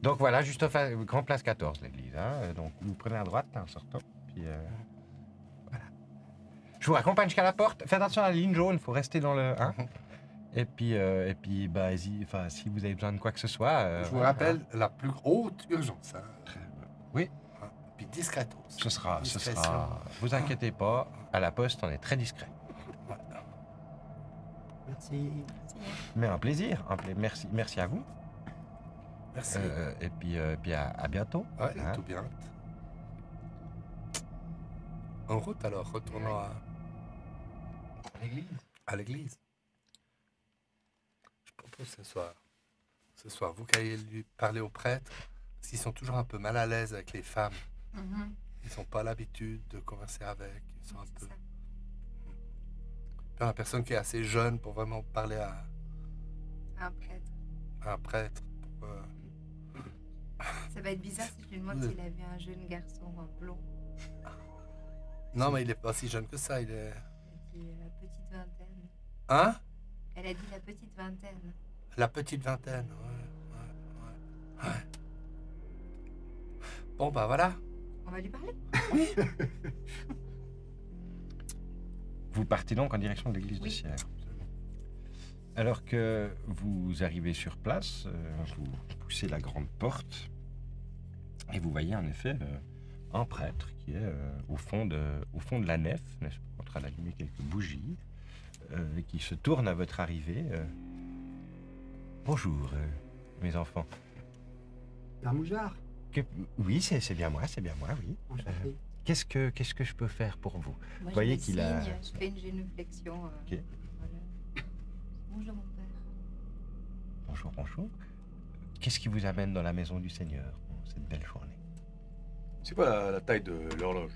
Donc voilà, juste en face, Grand Place 14, l'église. Hein. Donc vous prenez à droite en sortant. Puis voilà. Je vous raccompagne jusqu'à la porte. Faites attention à la ligne jaune, il faut rester dans le 1. Et puis bah, si vous avez besoin de quoi que ce soit. Je vous voilà. rappelle la plus haute urgence. Hein. Oui. Hein. Puis discretos. Ce sera. Discrétion. Vous inquiétez pas, à la poste, on est très discret. Merci. Mais un plaisir. Merci à vous. Merci. Et puis à bientôt. Ouais, Hein? tout bien. En route alors, retournons L'église. à l'église. Je propose ce soir, vous qui allez lui parler aux prêtres, parce qu'ils sont toujours un peu mal à l'aise avec les femmes. Mhm. Ils n'ont pas l'habitude de converser avec. Ils sont un C'est peu. ça. Puis la personne qui est assez jeune pour vraiment parler Un prêtre. à un prêtre. Ça va être bizarre si je lui demande s'il a vu un jeune garçon blond. Non, mais il n'est pas si jeune que ça. Il est. Elle a dit la petite vingtaine. Hein? Elle a dit la petite vingtaine. La petite vingtaine, ouais. Bon, bah voilà. On va lui parler. Vous partez donc en direction de l'église de Oui. Sierre. Alors que vous arrivez sur place, vous poussez la grande porte et vous voyez en effet un prêtre qui est au fond de la nef, n'est-ce pas, en train d'allumer quelques bougies, et qui se tourne à votre arrivée. Bonjour, mes enfants. Père Moujard, Oui, c'est bien moi, oui. enchanté. Qu'est-ce que je peux faire pour vous? Moi, voyez je me qu'il a- signe, je fais une génuflexion. Ok. Voilà. Bonjour, mon père. Bonjour, bonjour. Qu'est-ce qui vous amène dans la maison du Seigneur en cette belle journée? C'est quoi la taille de l'horloge?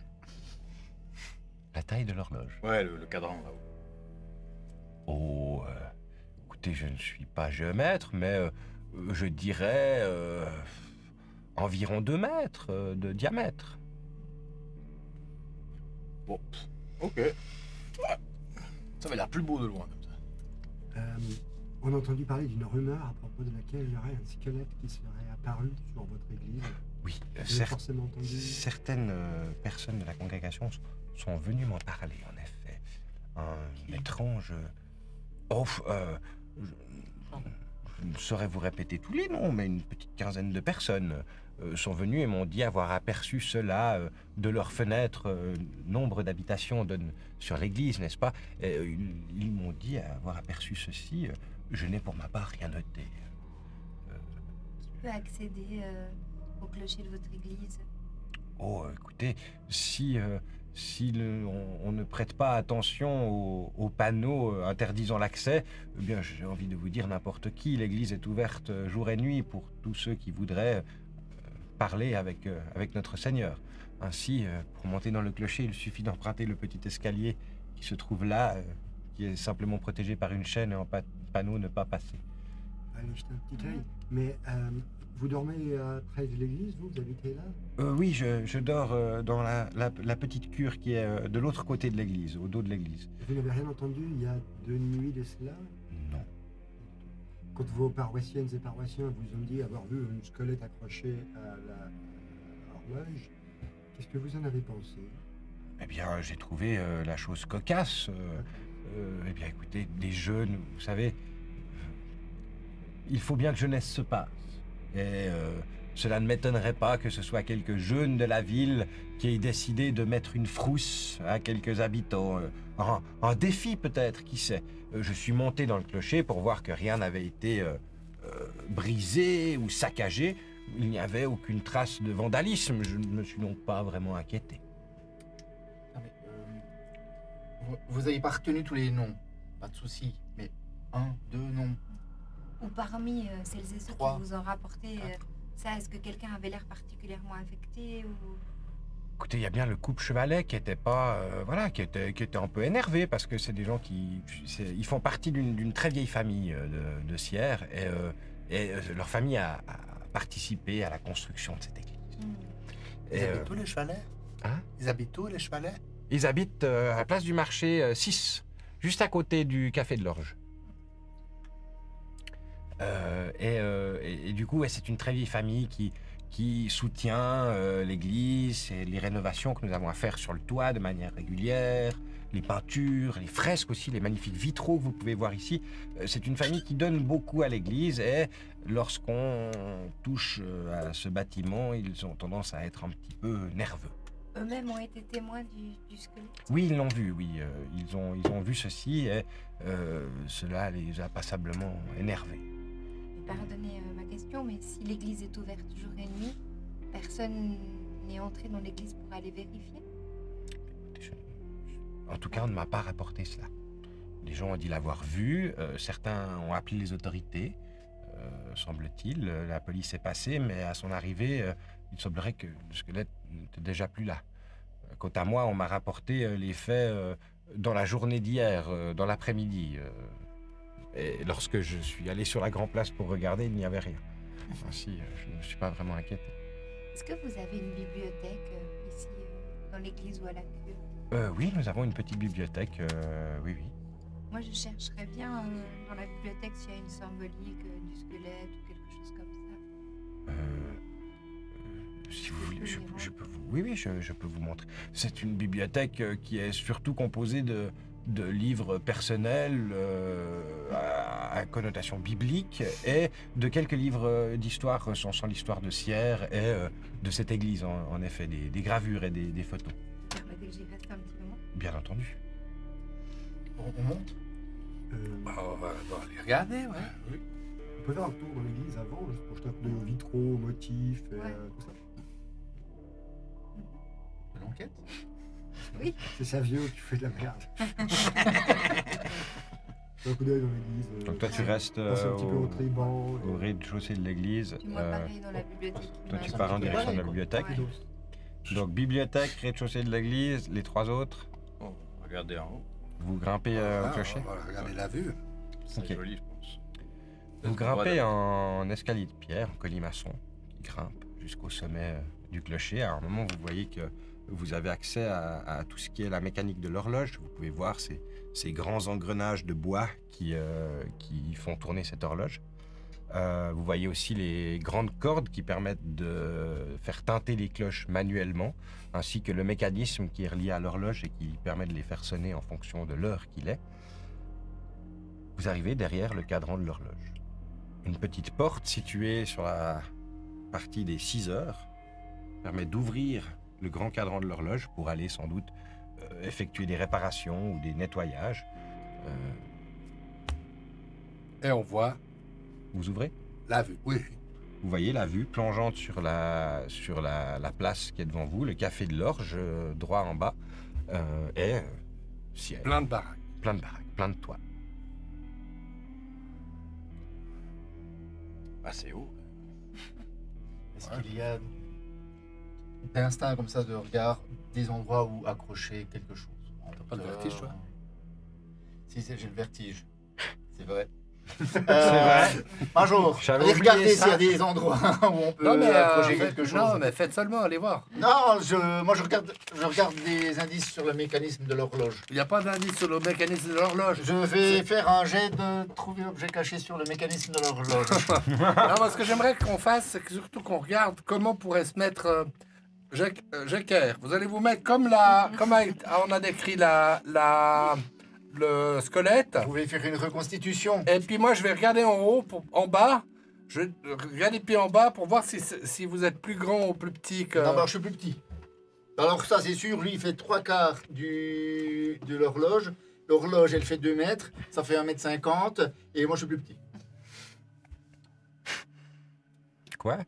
La taille de l'horloge. Ouais, le cadran là-haut. Oh, écoutez, je ne suis pas géomètre, mais je dirais environ 2 mètres de diamètre. Bon, ok. Ouais. Ça avait l'air plus beau de loin comme ça. On a entendu parler d'une rumeur à propos de laquelle il y aurait un squelette qui serait apparu sur votre église. Oui, Vous avez forcément entendu. certaines personnes de la congrégation sont venues m'en parler, en effet. Un étrange... Oh, je ne saurais vous répéter tous les noms, mais une petite quinzaine de personnes sont venues et m'ont dit avoir aperçu cela de leurs fenêtres. Nombre d'habitations donnent sur l'église, n'est-ce pas? Et, ils m'ont dit avoir aperçu ceci. Je n'ai pour ma part rien noté. Qui peut accéder au clocher de votre église? Oh, écoutez, si on ne prête pas attention aux panneaux interdisant l'accès, eh bien, j'ai envie de vous dire n'importe qui. L'église est ouverte jour et nuit pour tous ceux qui voudraient parler avec notre Seigneur. Ainsi, pour monter dans le clocher, il suffit d'emprunter le petit escalier qui se trouve là, qui est simplement protégé par une chaîne et en panneau ne pas passer. Allez jeter un petit œil. Mais vous dormez près de l'église, vous habitez là? Oui, je dors dans la petite cure qui est de l'autre côté de l'église, au dos de l'église. Vous n'avez rien entendu il y a 2 nuits de cela? Non. Quand vos paroissiennes et paroissiens vous ont dit avoir vu une squelette accrochée à la horloge, qu'est-ce que vous en avez pensé? Eh bien, j'ai trouvé la chose cocasse. Eh bien, écoutez, des jeunes, vous savez, il faut bien que jeunesse se passe. Et cela ne m'étonnerait pas que ce soit quelques jeunes de la ville qui aient décidé de mettre une frousse à quelques habitants. Un défi peut-être, qui sait. Je suis monté dans le clocher pour voir que rien n'avait été brisé ou saccagé. Il n'y avait aucune trace de vandalisme. Je ne me suis donc pas vraiment inquiété. Non, mais, vous n'avez pas retenu tous les noms, pas de souci, mais 1, 2 noms. Ou parmi celles et ceux 3, qui vous ont rapporté ça, est-ce que quelqu'un avait l'air particulièrement affecté ou... Écoutez, il y a bien le couple Chevalet qui était pas, qui était un peu énervé parce que c'est des gens ils font partie d'une très vieille famille de Sierre et leur famille a participé à la construction de cette église. Ils Et, habitent où les chalets? hein? Ils habitent où les chalets? Ils habitent à la place du marché 6, juste à côté du café de l'Orge. Et du coup, ouais, c'est une très vieille famille qui soutient l'église et les rénovations que nous avons à faire sur le toit de manière régulière, les peintures, les fresques aussi, les magnifiques vitraux que vous pouvez voir ici. C'est une famille qui donne beaucoup à l'église et lorsqu'on touche à ce bâtiment, ils ont tendance à être un petit peu nerveux. Eux-mêmes ont été témoins du squelette. Oui, ils l'ont vu, oui. Ils ont vu ceci et cela les a passablement énervés. Pardonnez ma question, mais si l'église est ouverte jour et nuit, personne n'est entré dans l'église pour aller vérifier? En tout cas, on ne m'a pas rapporté cela. Les gens ont dit l'avoir vu, certains ont appelé les autorités, semble-t-il. La police est passée, mais à son arrivée, il semblerait que le squelette n'était déjà plus là. Quant à moi, on m'a rapporté les faits dans la journée d'hier, dans l'après-midi. Et lorsque je suis allé sur la grande place pour regarder, il n'y avait rien. Ainsi, je ne me suis pas vraiment inquiété. Est-ce que vous avez une bibliothèque ici, dans l'église ou à la cure? Oui, nous avons une petite bibliothèque, oui. Moi, je chercherais bien dans la bibliothèque s'il y a une symbolique du squelette ou quelque chose comme ça. Si vous voulez, je peux vous... Oui, je peux vous montrer. C'est une bibliothèque qui est surtout composée de livres personnels à connotation biblique et de quelques livres d'histoire recensant l'histoire de Sierre et de cette église, en effet, des gravures et des photos. Vous permettez que j'y reste un petit moment? Bien entendu. On monte. On va aller regarder, ouais. On peut faire un tour dans l'église avant, juste pour jeter un coup d'œil aux vitraux, aux motifs, et, Ouais. tout ça. De l'enquête. C'est Savio qui fait de la merde. Jeter un coup d'œil dans l'église. Donc toi, tu restes passer un petit peu au triban. au rez-de-chaussée de l'église. Puis moi, pareil, dans la bibliothèque. Toi, tu Ouais. pars en direction de la Ouais. bibliothèque. Ouais. Donc, bibliothèque, rez-de-chaussée de l'église, les trois autres, Oh, regardez en haut. vous grimpez au clocher. On va regarder la vue. C'est Ok. joli, je pense. Vous grimpez en escalier de pierre, en colimaçon, qui grimpe jusqu'au sommet du clocher. À un moment, vous voyez que vous avez accès à tout ce qui est la mécanique de l'horloge. Vous pouvez voir ces grands engrenages de bois qui font tourner cette horloge. Vous voyez aussi les grandes cordes qui permettent de faire teinter les cloches manuellement, ainsi que le mécanisme qui est relié à l'horloge et qui permet de les faire sonner en fonction de l'heure qu'il est. Vous arrivez derrière le cadran de l'horloge. Une petite porte située sur la partie des 6 heures permet d'ouvrir le grand cadran de l'horloge pour aller sans doute effectuer des réparations ou des nettoyages. Et on voit Vous ouvrez. la vue. Oui. Vous voyez la vue plongeante sur la place qui est devant vous, le café de l'Orge, droit en bas, et ciel, Plein de baraques. plein de baraques, plein de toits. Ah, c'est haut. Est-ce qu'il y a d'instinct comme ça de regard, des endroits où accrocher quelque chose? T'as pas le vertige, toi? Si, j'ai le vertige. C'est vrai. C'est vrai. Major, J'avais allez oublié regarder ça. s'il y a des endroits où on peut accrocher quelque chose. non, mais faites seulement, allez voir. Non, moi je regarde des indices sur le mécanisme de l'horloge. Il n'y a pas d'indice sur le mécanisme de l'horloge. Je vais faire un jet de trouver objet caché sur le mécanisme de l'horloge. Non, moi, ce que j'aimerais qu'on fasse, c'est que surtout qu'on regarde comment pourrait se mettre Jecker. Vous allez vous mettre comme on a décrit le squelette. Vous pouvez faire une reconstitution. Et puis moi, je vais regarder en haut, en bas. Je vais regarder puis en bas pour voir si vous êtes plus grand ou plus petit que... Non, je suis plus petit. Alors ça c'est sûr, lui il fait 3/4 de l'horloge. L'horloge elle fait 2 mètres, ça fait 1,50 m et moi je suis plus petit. Quoi?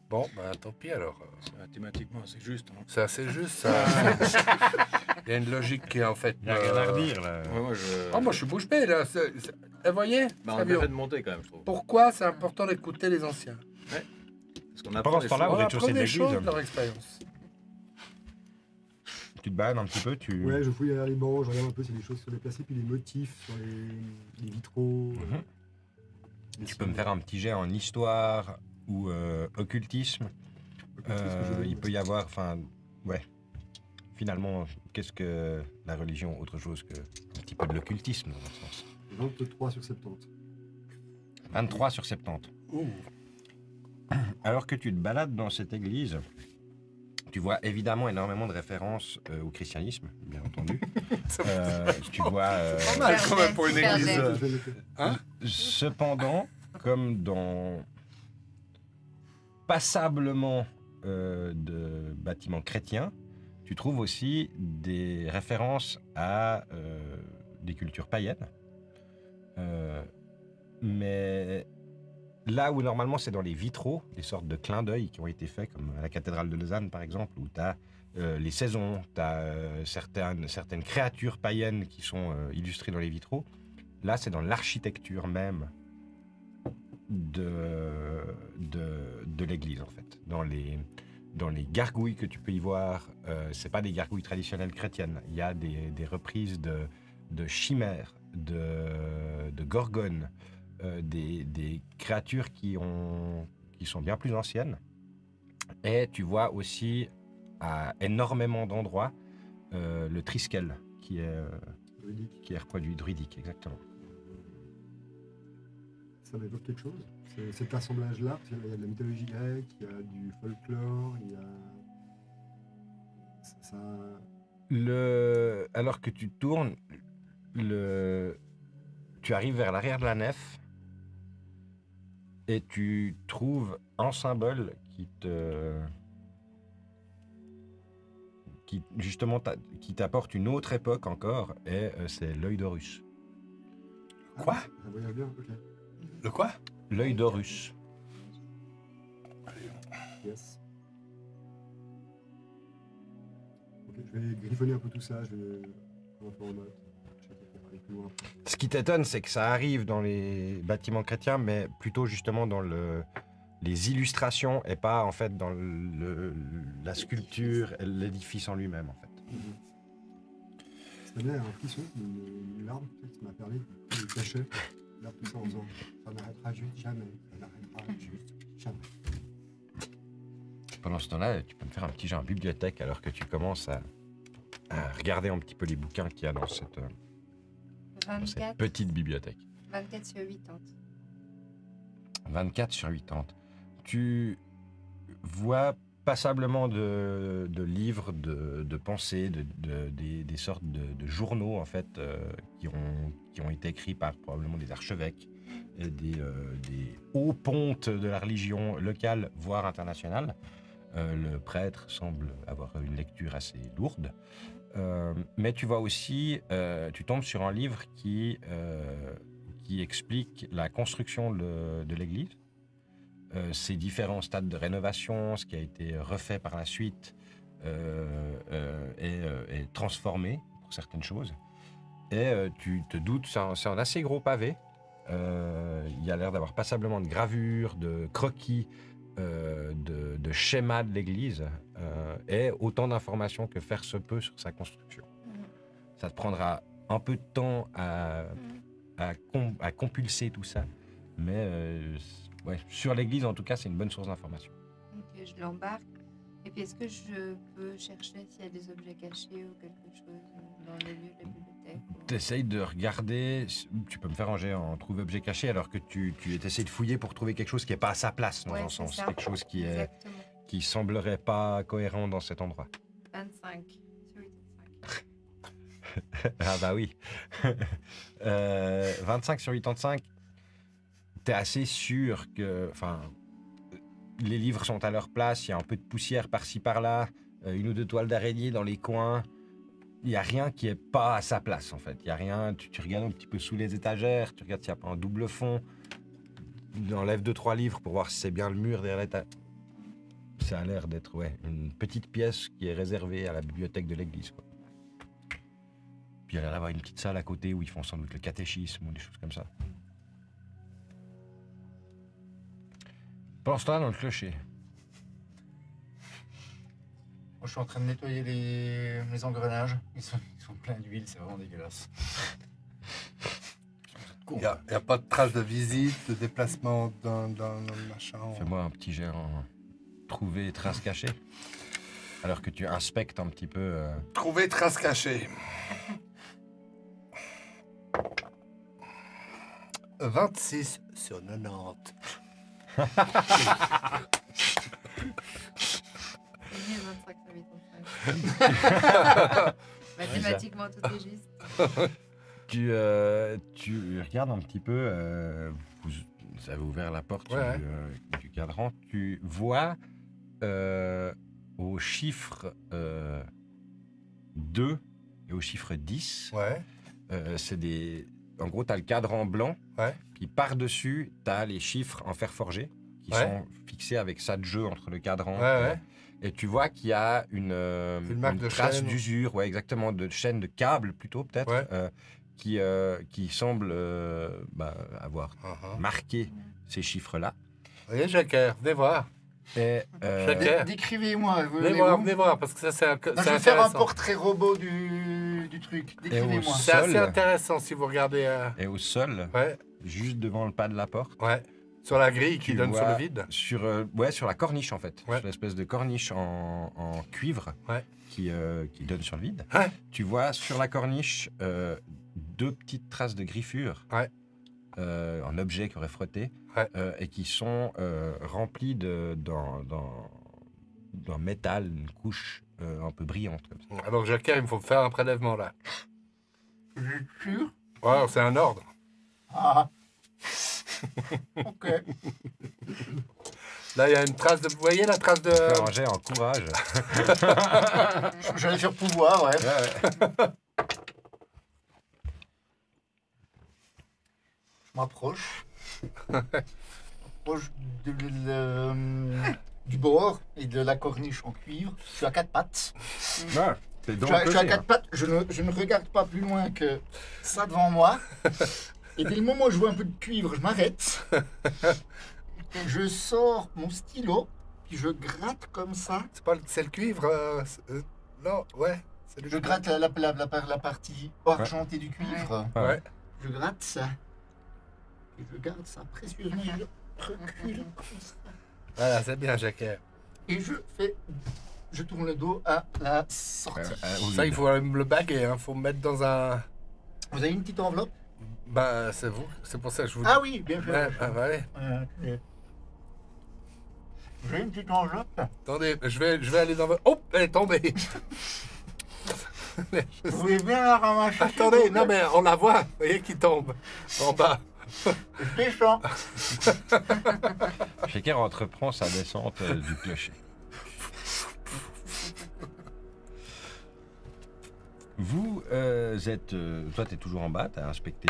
Bon, ben tant pis alors. C'est mathématiquement assez juste. Hein. C'est assez juste, ça. Il y a une logique qui est en fait... Il n'y a rien à redire, là. Ouais, moi, je... Oh, moi je suis bouche bée là. Vous voyez Bah, on a Fabio, bien fait de monter quand même, je trouve. pourquoi c'est important d'écouter les anciens? Parce qu'on Pendant ce temps-là, On au rez-de-chaussée apprend de des l'église, choses de leur expérience. tu te balades un petit peu, tu... Ouais, je fouille derrière les bancs, je regarde un peu s'il y a des choses qui sont déplacées, puis les motifs sur les vitraux. Tu peux me faire un petit jet en histoire ou occultisme. Il peut y avoir, enfin, ouais. Finalement, qu'est-ce que la religion, autre chose que un petit peu de l'occultisme dans un sens. 23 sur 70. 23 sur 70. Alors que tu te balades dans cette église, tu vois évidemment énormément de références au christianisme, bien entendu. Tu vois. Pas mal quand même pour une Super église. zen. Cependant, comme dans passablement de bâtiments chrétiens, tu trouves aussi des références à des cultures païennes. Mais là où normalement c'est dans les vitraux, des sortes de clins d'œil qui ont été faits, comme à la cathédrale de Lausanne par exemple, où tu as les saisons, tu as certaines créatures païennes qui sont illustrées dans les vitraux. Là, c'est dans l'architecture même de l'église, en fait. Dans les gargouilles que tu peux y voir, c'est pas des gargouilles traditionnelles chrétiennes. Il y a des reprises de chimères, de gorgones, des créatures qui sont bien plus anciennes. Et tu vois aussi à énormément d'endroits le triskel qui est reproduit, druidique, exactement. Ça m'évoque quelque chose, cet assemblage-là, parce qu'il y a de la mythologie grecque, il y a du folklore, il y a... Alors que tu tournes, tu arrives vers l'arrière de la nef et tu trouves un symbole qui t'apporte une autre époque encore, et c'est l'œil d'Horus. Quoi? Ça voyage bien, ok. Le quoi? L'œil d'Horus. Yes. Ok, je vais griffonner un peu tout ça, je vais un peu en note. Je vais peut-être aller plus loin. Ce qui t'étonne, c'est que ça arrive dans les bâtiments chrétiens, mais plutôt justement dans les illustrations et pas en fait dans la sculpture, et l'édifice en lui-même en fait. Ça donnait un frisson, une larme, peut-être, ça m'a permis de le cacher. Là, tout ça en faisant, ça n'arrêtera juste jamais, ça n'arrêtera juste jamais. Pendant ce temps-là, tu peux me faire un petit jeu en bibliothèque alors que tu commences à regarder un petit peu les bouquins qu'il y a dans cette 24, petite bibliothèque. 24 sur 80. 24 sur 80. Tu vois passablement de livres, de pensées, des sortes de journaux en fait qui ont été écrits par probablement des archevêques, et des hauts pontes de la religion locale, voire internationale. Le prêtre semble avoir une lecture assez lourde. Mais tu vois aussi, tu tombes sur un livre qui explique la construction de l'église, ses différents stades de rénovation, ce qui a été refait par la suite et transformé pour certaines choses. Et tu te doutes, c'est un assez gros pavé. Il y a l'air d'avoir passablement de gravures, de croquis, de schémas de l'église, et autant d'informations que faire se peut sur sa construction. Ça te prendra un peu de temps à compulser tout ça, mais ouais, sur l'église en tout cas, c'est une bonne source d'information. Donc je l'embarque. Et puis est-ce que je peux chercher s'il y a des objets cachés ou quelque chose dans les lieux de la bibliothèque T'essayes de regarder, tu peux me faire ranger en trouver objet caché alors que tu essaies de fouiller pour trouver quelque chose qui n'est pas à sa place dans Ouais, un c'est sens, ça. quelque chose Exactement. qui semblerait pas cohérent dans cet endroit. 25 sur 85. Ah bah oui. 25 sur 85, t'es assez sûr que, enfin, les livres sont à leur place, il y a un peu de poussière par-ci par-là, une ou deux toiles d'araignée dans les coins. Il n'y a rien qui est pas à sa place en fait. Il y a rien, tu regardes un petit peu sous les étagères, tu regardes s'il n'y a pas un double fond. Tu enlèves 2-3 livres pour voir si c'est bien le mur derrière l'étagère. Ça a l'air d'être une petite pièce qui est réservée à la bibliothèque de l'église, quoi. Puis il y a l'air d'avoir une petite salle à côté où ils font sans doute le catéchisme ou des choses comme ça. Pendant ce temps-là, dans le clocher. Moi, je suis en train de nettoyer les engrenages. Ils sont pleins d'huile, c'est vraiment dégueulasse. Il n'y a pas de traces de visite, de déplacement dans le machin. Fais-moi un petit jet en trouver traces cachées. Alors que tu inspectes un petit peu. Trouver traces cachées. 26 sur 90. C'est mieux 25 sur 85. Mathématiquement, tout est juste. Tu regardes un petit peu. Vous avez ouvert la porte du cadran. Tu vois au chiffre 2 et au chiffre 10. Ouais. C'est des. En gros, tu as le cadran blanc. Ouais. Puis par-dessus, tu as les chiffres en fer forgé qui sont fixés avec ça de jeu entre le cadran. Ouais. Et tu vois qu'il y a une marque de trace chaîne. d'usure, exactement, de chaîne de câble plutôt peut-être, qui semble avoir marqué ces chiffres-là. Voyez, Jacquard, venez voir. Et, Décrivez-moi. Venez voir, parce que ça, c'est Non, je vais faire un portrait robot du truc. Décrivez-moi. C'est assez intéressant si vous regardez. et au sol, juste devant le pas de la porte, Sur la grille qui tu donne sur vois le vide. Sur la corniche en fait, Ouais. sur l'espèce de corniche en cuivre qui donne sur le vide. Ouais. Tu vois sur la corniche 2 petites traces de griffure, un objet qui aurait frotté, et qui sont remplies d'un métal, une couche un peu brillante comme ça. Alors, Jacquet, il me faut faire un prélèvement là. Je suis sûr. Ouais, c'est un ordre. Ah. Ok. Là, il y a une trace de. Vous voyez la trace de. Fais un jet en courage. J'allais faire pouvoir, ouais. Je m'approche. Du bord et de la corniche en cuivre. Je suis à 4 pattes. Ouais, c'est Je donc suis à clocher, 4 pattes. Je ne regarde pas plus loin que ça devant moi. Et dès le moment où je vois un peu de cuivre, je m'arrête. Je sors mon stylo, puis je gratte comme ça. C'est le cuivre. Non, ouais. C'est le Je cuivre. gratte la partie argentée du cuivre. Ouais. Ouais. Je gratte ça. Et je garde ça précieusement. Et je recule comme ça. Voilà, c'est bien, Jacquet. Et je tourne le dos à la sortie. Ça, il faut le baguer. Il faut me mettre dans un. Vous avez une petite enveloppe? Ben, c'est vous. C'est pour ça que je vous dis. Ah oui, bien sûr. Ouais, ouais. J'ai une petite enveloppe. Attendez, je vais aller dans votre. Oh, elle est tombée. Vous pouvez bien la ramasser. Attendez, non mais on la voit. Vous voyez qui tombe en bas. Je descends. Shaker entreprend sa descente du clocher. Vous êtes... toi, tu es toujours en bas, tu as inspecté...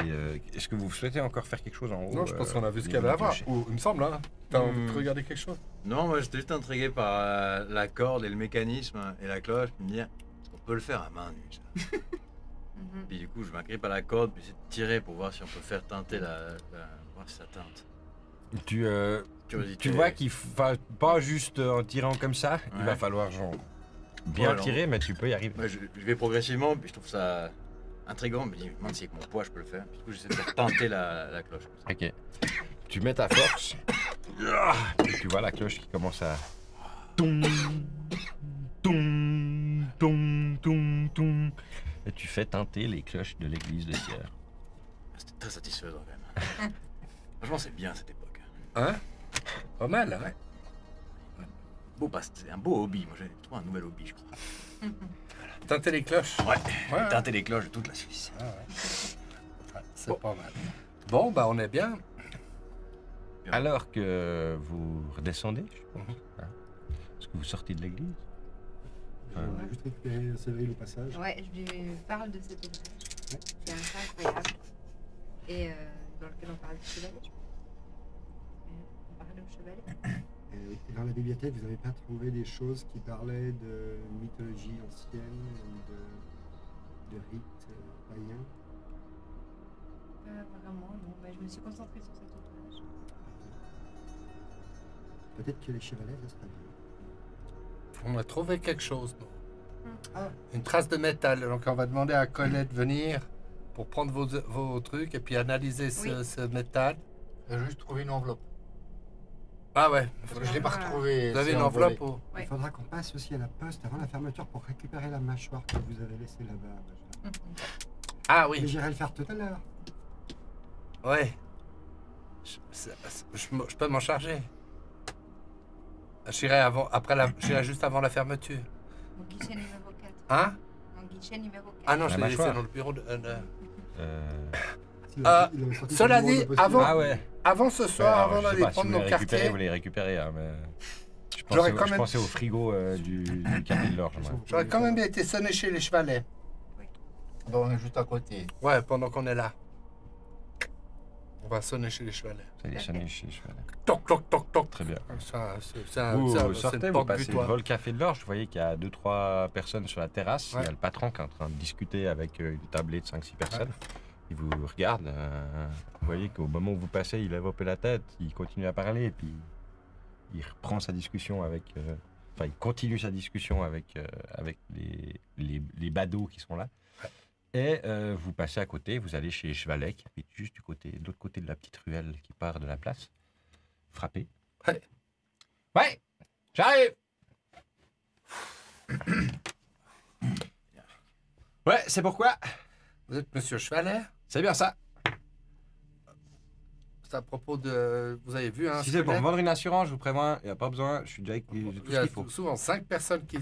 Est-ce que vous souhaitez encore faire quelque chose en haut? Non, je pense qu'on a vu ce qu'il y au avait à niveau du voir. clocher? Ou, il me semble, hein. T'as envie de regarder quelque chose? Non, moi j'étais juste intrigué par la corde et le mécanisme et la cloche, puis me dire, est-ce qu'on peut le faire à main nue ça? Puis du coup, je m'agrippe à la corde, puis j'essaie de tirer pour voir si on peut faire teinter voir si ça teinte. Curiosité. Tu vois qu'il va pas juste en tirant comme ça, il Ouais. va falloir genre bien Voilà. tirer, mais tu peux y arriver. Ouais, je vais progressivement, puis je trouve ça intriguant, je me dis, même si avec mon poids je peux le faire. Puis du coup, j'essaie de faire teinter la cloche. Comme ça. Ok. Tu mets ta force. Et tu vois la cloche qui commence à... Toum, toum, toum, toum, toum. Et tu fais teinter les cloches de l'église de Sierre. C'était très satisfaisant quand même. Franchement, c'est bien cette époque. Hein? Pas mal, hein? C'est un beau hobby. Moi, j'ai trouvé un nouvel hobby, je crois. Teinter les cloches. Ouais, Ouais. teinter les cloches de toute la Suisse. Ah ouais. C'est pas mal. Bon, bah on est bien. Alors que vous redescendez, je pense. Hein. Est-ce que vous sortez de l'église? On a juste récupéré Séverine au passage. Ouais, je lui parle de cet ouvrage. C'est incroyable. Et dans lequel on parle du chevalet, je pense. On parle au chevalet. Et dans la bibliothèque, vous n'avez pas trouvé des choses qui parlaient de mythologie ancienne ou de rites païens? Pas vraiment, non. Bah, je me suis concentrée sur cet ouvrage. Peut-être que les chevalets, ça serait bien. On a trouvé quelque chose, nous. Ah. Une trace de métal. Donc on va demander à Colette de venir pour prendre vos trucs et puis analyser ce métal. J'ai juste trouvé une enveloppe. Ah ouais. Parce que je l'ai pas retrouvée. Vous avez c'est une envolé. enveloppe ou... Ouais. Il faudra qu'on passe aussi à la poste avant la fermeture pour récupérer la mâchoire que vous avez laissée là-bas. Ah Mais oui. j'irai le faire tout à l'heure. Ouais. Je peux m'en charger. J'irai juste avant la fermeture. Mon guichet numéro 4. Hein? Mon guichet numéro 4. Ah non, je La l'ai laissé mâchoire. dans le bureau de... Il aurait sorti cela son numéro dit, de poste. avant- Ah ouais. Avant ce soir, Alors, avant je sais d'aller pas, si prendre vous nos les récupérez, quartiers, vous les récupérez, hein, mais... J'aurais Je quand même- pensais au frigo du quartier de l'Orge, moi. j'aurais quand même bien été sonné chez les chevalets. Bon, on est juste à côté. Ouais, pendant qu'on est là. On va sonner chez les chevalets. Ça les sonner chez les chevaliers. Toc, toc, toc, toc. Très bien. Ça, Vous c'est sortez, une vous porte passez butoir. devant le café de l'Orge, vous voyez qu'il y a 2-3 personnes sur la terrasse. Ouais. Il y a le patron qui est en train de discuter avec une tablée de 5-6 personnes. Il vous regarde. Vous voyez qu'au moment où vous passez, il lève un peu la tête, il continue à parler, et puis il reprend sa discussion avec... Enfin, il continue sa discussion avec les badauds qui sont là. Et vous passez à côté, vous allez chez Chevalet, qui habite juste de l'autre côté de la petite ruelle qui part de la place. Frappez. Ouais. Ouais, j'arrive. Ouais, c'est pourquoi? Vous êtes Monsieur Chevalet? C'est bien ça. à propos de... Vous avez vu, hein, Si c'est pour vendre une assurance, je vous préviens, il n'y a pas besoin, je suis déjà avec tout il ce y a qu'il faut. souvent 5 personnes qui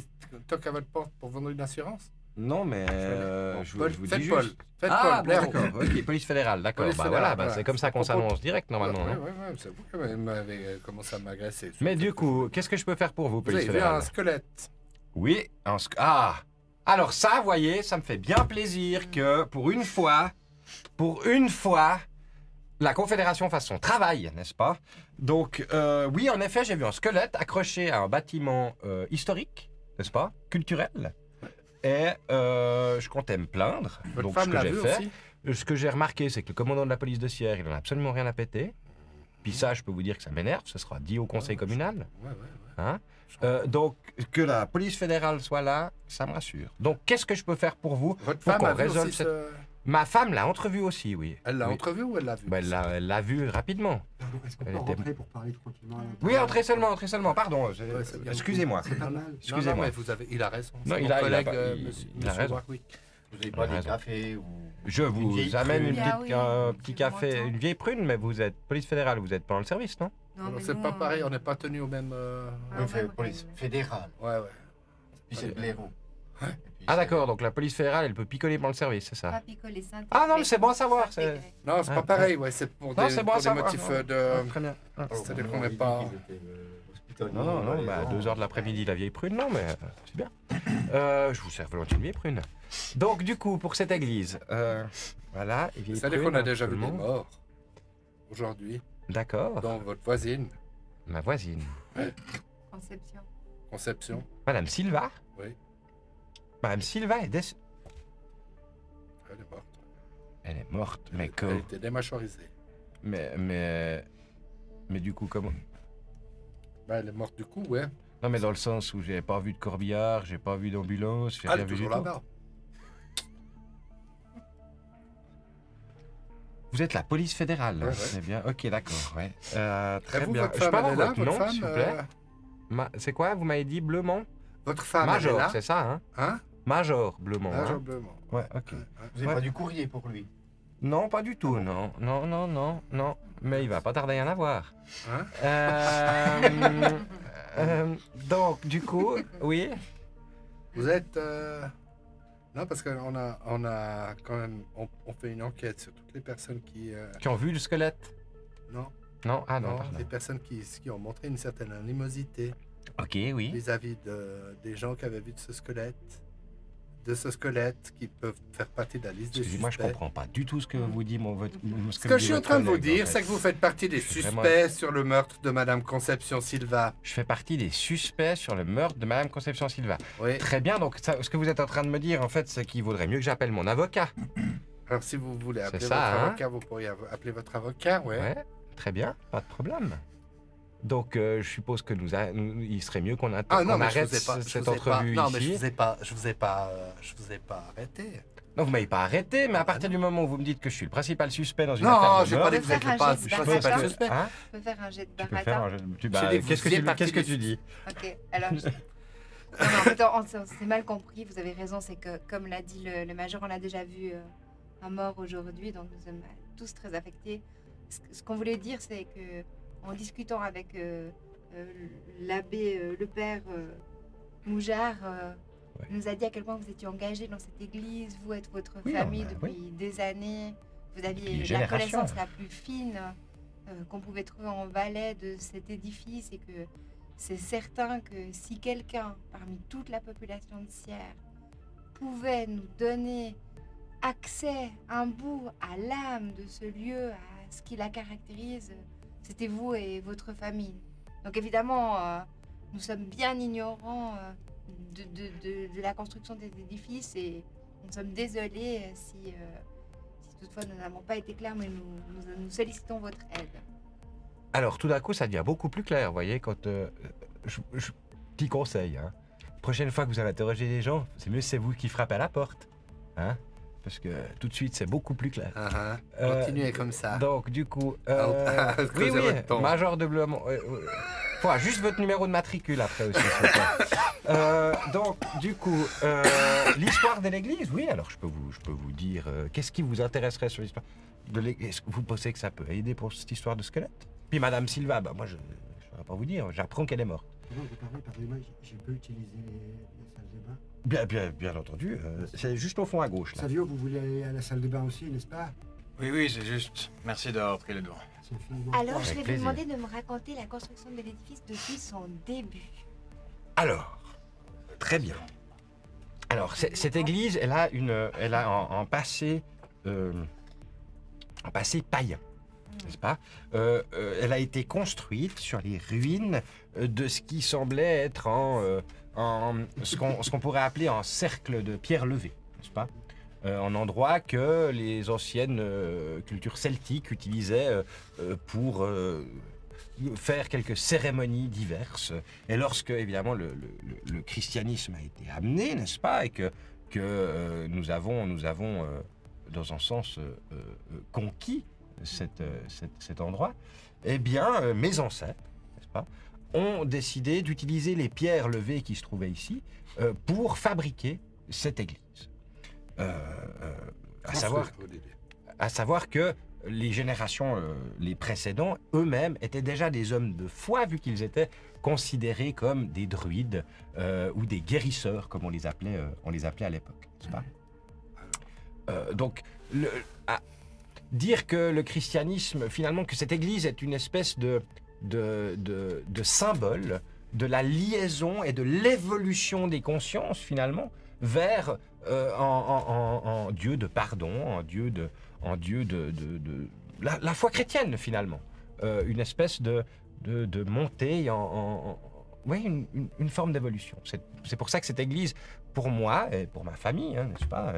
toquent à votre porte pour vendre une assurance. Non, mais Bon, je Paul, vous faites dis Paul. juste... Faites Ah, Paul, bon, Blair. d'accord, ok, police fédérale, d'accord. Police Bah fédérale, voilà, voilà. c'est comme ça qu'on À propos- s'annonce direct, normalement. Oui, hein. oui, oui, c'est vous qui m'avez commencé à m'agresser. Mais du coup, qu'est-ce que je peux faire pour vous, vous police avez vu fédérale un squelette. Oui, Ah alors ça, vous voyez, ça me fait bien plaisir que, pour une fois, la Confédération fasse son travail, n'est-ce pas? Donc, oui, en effet, j'ai vu un squelette accroché à un bâtiment historique, n'est-ce pas? Culturel. Et je comptais me plaindre. Votre Donc, femme ce que l'a j'ai vu fait, aussi. ce que j'ai remarqué, c'est que le commandant de la police de Sierre, il n'en a absolument rien à péter. Puis ça, je peux vous dire que ça m'énerve, ce sera dit au conseil communal. Ouais. Hein? Donc, que la police fédérale soit là, ça me rassure. Donc, qu'est-ce que je peux faire pour vous? Votre Pour femme qu'on a vu résolve aussi cette- ce... Ma femme l'a entrevue aussi, oui. Elle l'a Oui. entrevue ou elle l'a vu? Bah, elle l'a vu rapidement. Pardon, est-ce qu'on Elle peut était- rentrer pour parler tranquillement à Oui, l'intérieur? entrez seulement, pardon. Ouais, c'est bien. Excusez-moi. C'est pas mal. Non, Excusez-moi. mais vous avez... il a raison. Non, C'est il mon a collègue, pas- monsieur il a raison. Warwick. Vous n'avez Il pas a des raison. cafés ou... Je vous vieille amène prune. Ah oui, un monsieur petit café, Montan. une vieille prune, mais vous êtes police fédérale, vous êtes pas dans le service, non? Non, Alors, mais c'est nous, pas pareil, on n'est pas tenu au même... Ah, On fait ouais, police ouais. fédérale. Ouais. Puis c'est le blaireau. Ouais. Et puis Ah c'est- d'accord, donc la police fédérale, elle peut picoler pendant le service, c'est ça? Pas picoler, s'intégrer. Ah non, mais c'est bon à savoir, S'intégrer. Non, c'est Ah, pas pareil, ouais, c'est pour Non, des, c'est bon à pour des savoir, motifs non. de... Très bien. Alors, C'est-à-dire on qu'on m'a n'est dit pas... qu'ils étaient, hospitaliers, Non, les bah, à gens. 2h de l'après-midi, la vieille prune, non, mais c'est bien. Je vous sers volontiers une vieille prune. Donc, du coup, pour cette église, voilà, et vieille C'est-à-dire prune, qu'on a déjà tout vu le des monde. morts aujourd'hui, D'accord, dont votre voisine, ma voisine. Conception. Conception. Madame Silva? Oui. Madame Silva est décédée. Elle est morte. Elle est morte, mais Elle comment? était démâchorisée. Mais du coup, comment? Ben, elle est morte du coup, ouais. Non, mais dans le sens où j'ai pas vu de corbillard, j'ai pas vu d'ambulance, j'ai Elle rien est vu toujours du tout. là-bas. Vous êtes la police fédérale, Ouais, ouais. c'est bien. Ok, d'accord, ouais. Et Très vous, bien. votre Je peux femme, avoir elle est là, votre votre nom, femme s'il vous plaît? C'est quoi? Vous m'avez dit Bleumont? Votre femme, elle est Major, là c'est ça, hein? Hein Major Bleumont. Major Hein? Bleumont. Ouais, ok. Vous n'avez Ouais. pas du courrier pour lui. Non, pas du tout, non. Non. Mais il va pas tarder à en avoir. Hein Donc, du coup, oui. Vous êtes... Non, parce qu'on a quand même... On fait une enquête sur toutes les personnes qui... Qui ont vu le squelette? Non, Non, ah non, non, pardon. des personnes qui ont montré une certaine animosité Ok, oui. vis-à-vis des gens qui avaient vu ce squelette, qui peuvent faire partie de la liste des Excusez-moi, je suspects. comprends pas du tout ce que vous dit Ce que je suis en train de vous dire, c'est que vous faites partie des Je suis suspects vraiment- sur le meurtre de Madame Conception Silva. Je fais partie des suspects sur le meurtre de Madame Conception Silva. Oui. Très bien, donc ce que vous êtes en train de me dire, en fait, c'est qu'il vaudrait mieux que j'appelle mon avocat. Alors, si vous voulez appeler ça, votre hein. avocat, vous pourriez appeler votre avocat, ouais. Ouais, très bien, pas de problème. Donc, je suppose que il serait mieux qu'on Ah non, qu'on mais je arrête vous ai pas, cette entrevue non, mais ici. je vous ai pas arrêté. Non, vous m'avez pas arrêté, mais à partir du moment où vous me dites que je suis le principal suspect dans une Non, affaire de j'ai meurtre, pas dit que vous êtes le Faire un pas- jet de je principal barrata. suspect. Hein? Je peux faire un jet de Tu peux faire barrata. un... J'ai dit, vous faisiez partie Qu'est-ce que des- tu dis? Ok, alors. Non, en fait, on s'est mal compris. Vous avez raison, c'est que, comme l'a dit le major, on a déjà vu un mort aujourd'hui, donc nous sommes tous très affectés. Ce qu'on voulait dire, c'est que, en discutant avec l'abbé, le père Moujard, Ouais. nous a dit à quel point vous étiez engagé dans cette église, vous et votre Oui, famille on a- depuis des années. Vous Depuis aviez des la générations. connaissance la plus fine qu'on pouvait trouver en Valais de cet édifice et que c'est certain que si quelqu'un parmi toute la population de Sierre pouvait nous donner accès, un bout à l'âme de ce lieu, à ce qui la caractérise, c'était vous et votre famille. Donc évidemment, nous sommes bien ignorants de la construction des édifices et nous sommes désolés si toutefois nous n'avons pas été clairs, mais nous sollicitons votre aide. Alors, tout d'un coup, ça devient beaucoup plus clair, vous voyez, quand... petit conseil, hein. Prochaine fois que vous allez interroger les gens, c'est mieux c'est vous qui frappez à la porte. Hein? Parce que tout de suite, c'est beaucoup plus clair. Continuez comme ça. Donc, du coup... Ah, oui, causez votre ton. Major de Bleumont. Faudra juste votre numéro de matricule après aussi. s'il vous plaît. Donc, du coup, l'histoire de l'Église, oui, alors je peux vous dire, qu'est-ce qui vous intéresserait sur l'histoire de l'Église? Est-ce que vous pensez que ça peut aider pour cette histoire de squelette? Puis Madame Silva, bah, moi, je ne saurais pas vous dire, j'apprends qu'elle est morte. Pendant que vous parlez, pardonnez-moi, j'ai pas utilisé les salles de bain. Bien entendu, c'est juste au fond à gauche, là. Savio, vous voulez aller à la salle de bain aussi, n'est-ce pas? Oui, c'est juste. Merci d'avoir pris le devant. C'est infiniment. Alors, Avec je vais vous plaisir. demander de me raconter la construction de l'édifice depuis son début. Alors, très bien. Alors, cette église, elle a un passé païen, n'est-ce pas? Elle a été construite sur les ruines de ce qui semblait être ce qu'on pourrait appeler un cercle de pierre levée, n'est-ce pas? Un endroit que les anciennes cultures celtiques utilisaient pour faire quelques cérémonies diverses. Et lorsque, évidemment, le christianisme a été amené, n'est-ce pas, et que nous avons dans un sens, conquis cet endroit, eh bien, mes ancêtres, n'est-ce pas, ont décidé d'utiliser les pierres levées qui se trouvaient ici pour fabriquer cette église. À savoir que les générations, les précédents, eux-mêmes étaient déjà des hommes de foi, vu qu'ils étaient considérés comme des druides ou des guérisseurs, comme on les appelait à l'époque, n'est-ce pas? Donc, dire que le christianisme, finalement, que cette église est une espèce de symbole de la liaison et de l'évolution des consciences, finalement, vers en Dieu de pardon, en Dieu de la foi chrétienne, finalement. Une espèce de montée oui, une forme d'évolution. C'est pour ça que cette église, pour moi et pour ma famille, hein, n'est-ce pas,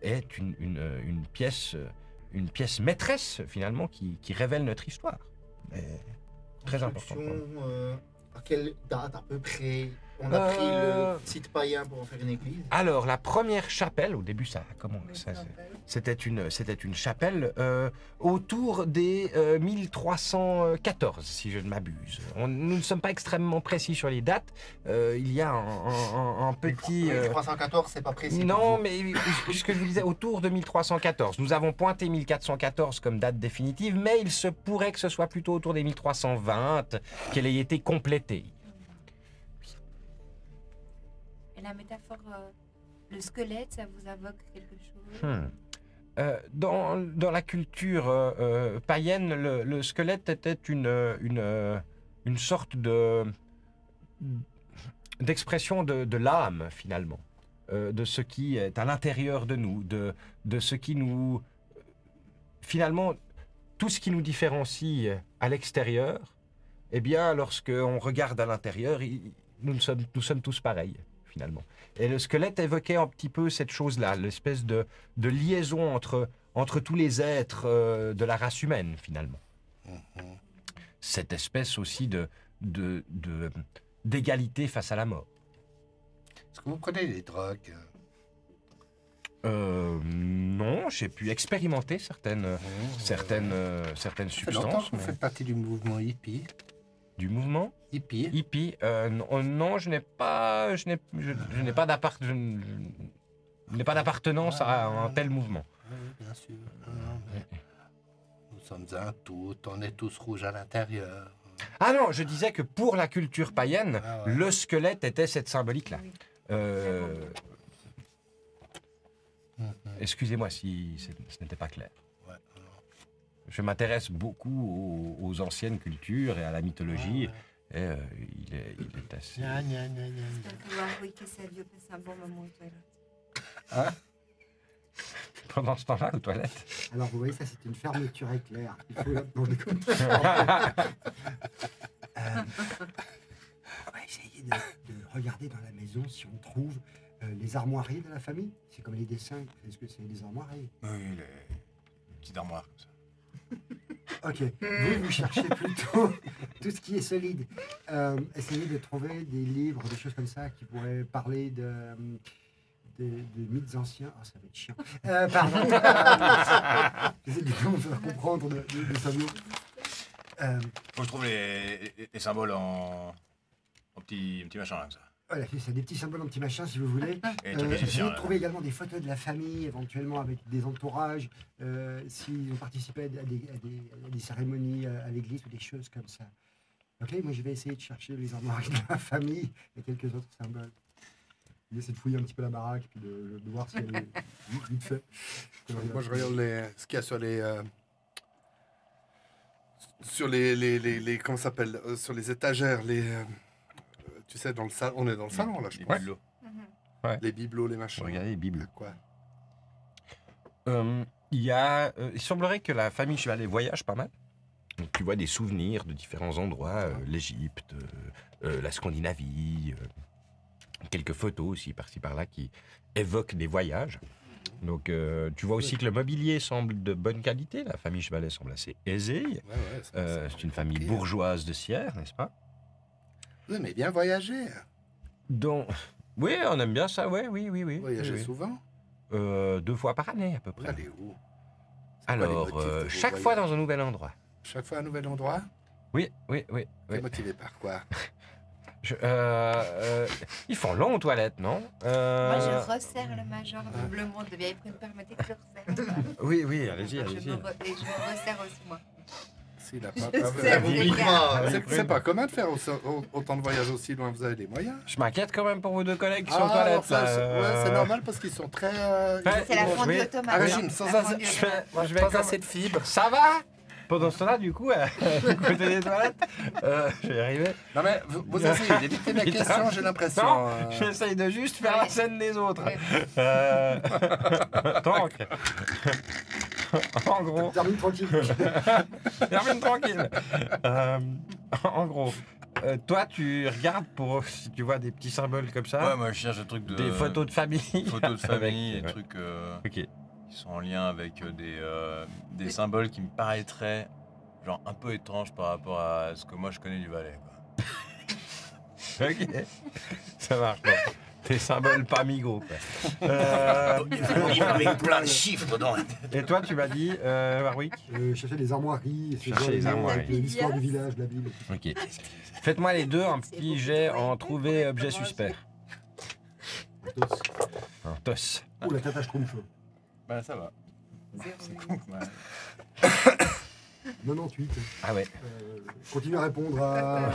est une pièce maîtresse, finalement, qui révèle notre histoire. Et très important. À quelle date à peu près on a pris le site païen pour en faire une église? Alors, la première chapelle, au début, c'était une chapelle autour des 1314, si je ne m'abuse. Nous ne sommes pas extrêmement précis sur les dates. Il y a un petit... 1314, c'est pas précis. Non, mais ce que je vous disais, autour de 1314. Nous avons pointé 1414 comme date définitive, mais il se pourrait que ce soit plutôt autour des 1320 qu'elle ait été complétée. Et la métaphore, le squelette, ça vous invoque quelque chose? Dans la culture païenne, le squelette était une sorte d'expression de l'âme, finalement, de ce qui est à l'intérieur de nous, de ce qui nous... Finalement, tout ce qui nous différencie à l'extérieur, eh bien, lorsqu'on regarde à l'intérieur, nous sommes tous pareils, finalement. Et le squelette évoquait un petit peu cette chose-là, l'espèce de liaison entre tous les êtres de la race humaine, finalement. Cette espèce aussi d'égalité face à la mort. Est-ce que vous prenez des drogues? Non, j'ai pu expérimenter certaines Ça fait longtemps substances. que vous faites partie du mouvement hippie. Du mouvement Hippie. hippie, non, je n'ai pas d'appartenance à un tel mouvement. Oui, bien sûr. Non, mais nous sommes un tout, on est tous rouges à l'intérieur. Ah non, je disais que pour la culture païenne, Ah ouais. le squelette était cette symbolique-là. Oui. Excusez-moi si ce n'était pas clair. Ouais. Je m'intéresse beaucoup aux anciennes cultures et à la mythologie. Et il est assez... Gna, gna, gna, gna. J'espère que vous avouez que Savio passe un bon moment aux toilettes. Hein? Pendant ce temps-là, aux toilettes. Alors, vous voyez, ça, c'est une fermeture éclair. Il faut... Non, je déconne. On va essayer de regarder dans la maison si on trouve les armoiries de la famille. C'est comme les dessins. Est-ce que c'est des armoiries? Oui, les petites armoires comme ça. Ok. Vous cherchez plutôt tout ce qui est solide. Essayez de trouver des livres, des choses comme ça qui pourraient parler de mythes anciens. Oh, ça va être chiant. Pardon. J'essaie de vous faire comprendre de Savio. Faut que je trouve les symboles en petit machin là, comme ça. Voilà, c'est des petits symboles en petits machins si vous voulez. Et les trucs Essayez égyptiens, de là. trouver également des photos de la famille, éventuellement avec des entourages, s'ils ont participé à des cérémonies à l'église ou des choses comme ça. Ok, moi je vais essayer de chercher les armoires de la famille et quelques autres symboles. Je vais essayer de fouiller un petit peu la baraque puis de voir si elle est vite fait. Moi, je regarde ce qu'il y a sur les comment ça s'appelle, sur les étagères, tu sais, dans le salon, on est dans le salon, là, je Les pense. bibelots. Les bibelots, les machins. Regardez les bibles. Quoi? Il semblerait que la famille Chevalet voyage pas mal. Donc, tu vois des souvenirs de différents endroits, l'Égypte, la Scandinavie, quelques photos aussi par-ci par-là qui évoquent des voyages. Donc tu vois aussi que le mobilier semble de bonne qualité. La famille Chevalet semble assez aisée. C'est une famille bourgeoise de Sierre, n'est-ce pas? Vous aimez bien voyager. Donc, oui, on aime bien ça, oui. Voyager oui. souvent. 2 fois par année à peu Vous près. allez où? C'est quoi les Alors, motifs de vos chaque fois voyages? dans un nouvel endroit. Chaque fois un nouvel endroit? Oui. T'es motivé par quoi? Ils font long aux toilettes, non? Moi, je resserre le major doublement de vieille prune. Permettez que je resserre. Oui, allez-y, Je allez-y. me resserre aussi, moi. S'il a Je pas... serre oui, les gars. C'est pas commun de faire autant de voyages aussi loin, vous avez les moyens. Je m'inquiète quand même pour vos 2 collègues qui sont aux alors toilettes. ça, là. c'est normal parce qu'ils sont très... C'est la Bon, fondue je vais- automate. Un hein. régime sans, La fondue Je vais, automate. moi, je vais pas comme- assez de fibres. Ça va? Pendant ce temps-là, du coup, à côté des toilettes, je vais y arriver. Non mais vous essayez d'éviter mes Putain. questions, j'ai l'impression. Non, j'essaye de juste faire la scène des autres. Ouais. Donc, en gros, Termine tranquille. termine tranquille. En gros, toi, tu regardes pour si tu vois des petits symboles comme ça, Ouais, moi je cherche des trucs de. des photos de famille. Photos de famille, Avec- des trucs Ok. qui sont en lien avec des symboles qui me paraîtraient genre un peu étranges par rapport à ce que moi je connais du Valais. Quoi. Ok. Ça marche. Bon. Des symboles pas migos. Quoi. Avec plein de chiffres dedans. Et toi, tu m'as dit, Warwick? Chercher les armoiries, Chercher les armoiries. l'histoire du village, de la ville. Ok. Faites-moi les deux un petit jet en trouver objet suspect. Un tos. Ouh, la tata schtroumpf. Bah ça va. C'est cool. Ouais. 98. Ah ouais. Continue à répondre à...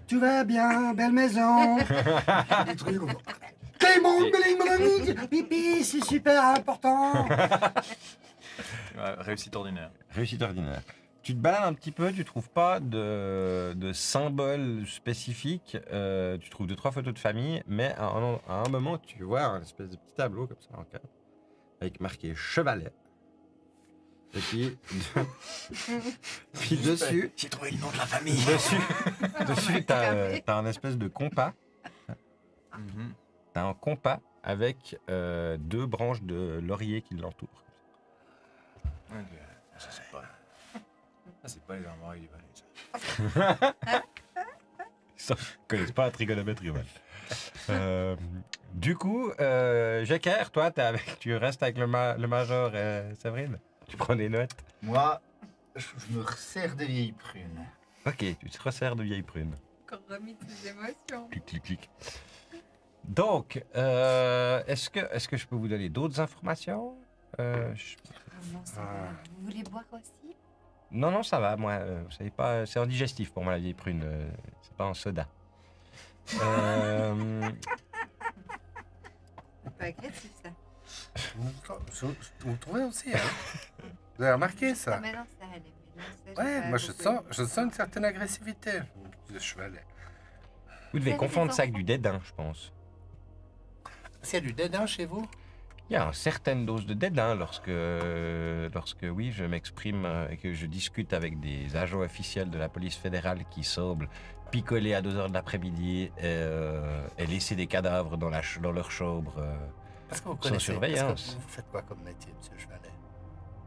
Tu vas bien, belle maison. Des trucs comme ça. Pipi, c'est super important. Ouais, réussite ordinaire. Réussite ordinaire. Tu te balades un petit peu, tu trouves pas de symbole spécifique. Tu trouves 2-3 photos de famille, mais à un moment, tu vois un espèce de petit tableau comme ça en cadre, avec marqué Chevalet. Et puis, puis dessus, J'ai trouvé le nom de la famille. dessus t'as un espèce de compas. Mhm. T'as un compas avec 2 branches de laurier qui l'entourent. Ouais, ça c'est pas. Ça c'est pas les armoiries du Valais. Ça. Ils ne connaissent pas la trigonométrie humaine. Du coup, Jecker, toi, tu restes avec le major Séverine. Tu prends des notes. Moi, je me resserre des vieilles prunes. Ok, tu te resserres de vieilles prunes. Encore remis de ses émotions. Clic, clic, clic. Donc, est-ce que je peux vous donner d'autres informations? Non, ça va. Vous voulez boire aussi? Non, ça va, moi. Vous savez pas, c'est indigestif pour moi, la vieille prune. C'est pas un soda. Un peu agressif, ça. Vous le trouvez aussi, hein? Vous avez remarqué Ah, ça? mais non, ça allait. Mais non, ça, j'ai Ouais, pas moi je beaucoup. sens une certaine agressivité. Le chevalet. Vous devez Vous avez confondre des ça avec enfants? du dédain, je pense. S'il y a du dédain chez vous? Il y a une certaine dose de dédain lorsque oui, je m'exprime et que je discute avec des agents officiels de la police fédérale qui semblent picoler à 2h de l'après-midi et laisser des cadavres dans leur chambre. Est-ce que vous Sans connaissez? surveillance. Est-ce que vous faites quoi comme métier, monsieur Chevalet?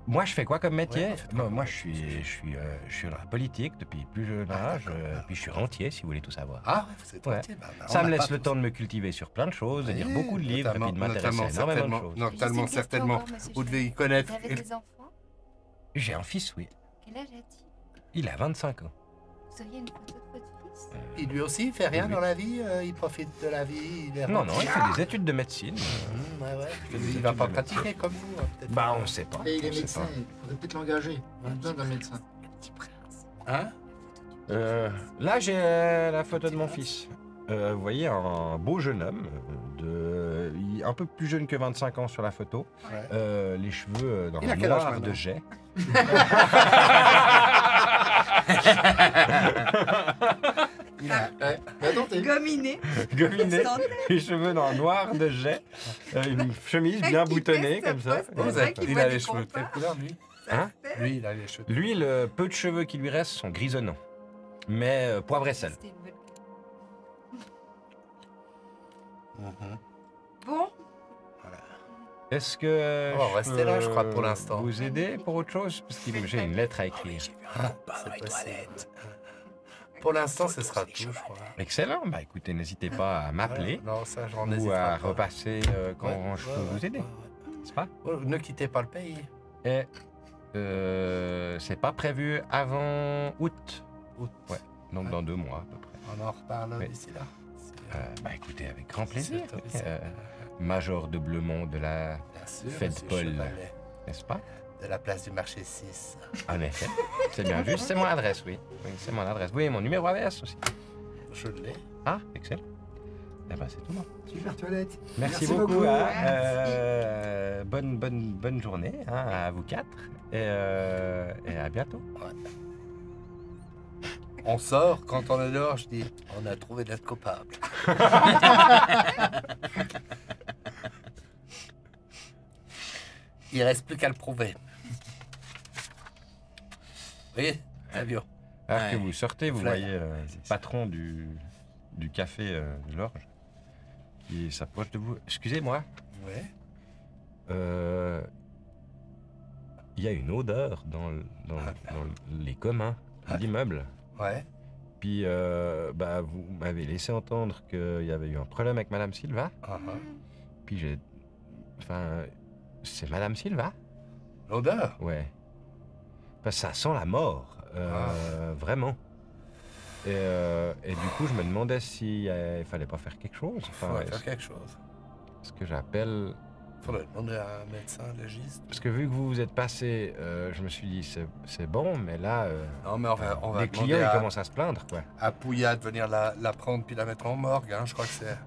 Moi, je fais quoi comme métier? Ouais, vous faites quoi comme Moi, métier, je suis dans la politique depuis plus jeune âge, puis je suis rentier, si vous voulez tout savoir. Ah ouais, vous êtes Ouais. entier, bah, Ça on me n'a laisse pas le tous- temps de me cultiver sur plein de choses, de lire Oui, beaucoup de livres et puis de m'intéresser à énormément de choses. Notamment, Juste une question certainement, encore, monsieur vous devez y Chevalet. connaître. Vous avez des enfants? J'ai un fils, oui. Quel âge a-t-il? Il a 25 ans. Vous auriez une photo de votre fils? Il lui aussi, il fait rien Oui. dans la vie, il profite de la vie, il est Non, non, il fait des études de médecine. Ouais, ouais. Il va pas pratiquer comme vous, hein, peut-être. Bah, on sait pas. Et il est on sait médecin, pas. il faudrait peut-être l'engager. On a besoin d'un médecin. Hein? Là, j'ai la photo de mon fils. Vous voyez un beau jeune homme, un peu plus jeune que 25 ans sur la photo. Ouais. Les cheveux dans Il a le quel âge noir maintenant de jet. Il a... Ouais. Mais attends, t'es... Gominé. Gominé, les cheveux dans le noir de jet, une chemise bien boutonnée comme ça. Vous vrai êtes- qu'il il voit a des les cheveux de compas. quelle couleur, lui? Hein? Lui, il a les cheveux. Lui, le peu de cheveux qui lui restent sont grisonnants. Mais poivre et sel. C'était une bonne- Mhm. Bon, Est-ce que On va rester là, je crois, pour l'instant. Vous aider pour autre chose? Parce que j'ai une lettre à écrire. C'est possible. Pour l'instant, ce sera tout, je crois. Excellent. Bah écoutez, n'hésitez pas à m'appeler Voilà. Non, ça, j'en ou hésiterai à pas. repasser quand Ouais, je ouais, peux ouais, vous aider. ouais. N'est-ce pas? Oh, ne quittez pas le pays. Et c'est pas prévu avant août. Août. Ouais. Donc dans 2 mois à peu près. On en reparle Oui. d'ici là. Bah écoutez, avec grand plaisir. C'est autorisé. Major de Blemont de la... Bien sûr, Faites monsieur Paul. Chevalet, N'est-ce pas? de la place du marché 6. En effet. C'est bien juste, c'est mon adresse, oui. Oui, c'est mon adresse. Oui, et mon numéro AVS aussi. Je l'ai. Ah, excellent. Eh ben, c'est tout bon. Super toilette. Merci, Merci beaucoup. beaucoup. Hein. Merci. Bonne journée hein, à vous 4 et à bientôt. On sort, quand on est dehors, je dis, on a trouvé notre coupable. Il reste plus qu'à le prouver. Oui, avion. Alors que Ouais. vous sortez, vous Fly. voyez le patron du café de l'Orge qui s'approche de vous. Excusez-moi, Ouais. il y a une odeur dans les communs de l'immeuble. Ouais. Puis bah, vous m'avez laissé entendre qu'il y avait eu un problème avec Madame Silva. Puis j'ai... Enfin, c'est Madame Silva? L'odeur. Ouais. Parce que ça sent la mort, vraiment. Et du coup, je me demandais si il fallait pas faire quelque chose. Il Enfin, faudrait faire quelque chose. ce que j'appelle... Il faudrait demander à un médecin légiste. Parce que vu que vous vous êtes passé, je me suis dit, c'est bon, mais là, Non, mais on va les demander clients, ils à, commencent à se plaindre, quoi. à Pouya de venir la prendre puis la mettre en morgue. Hein. Je crois que c'est...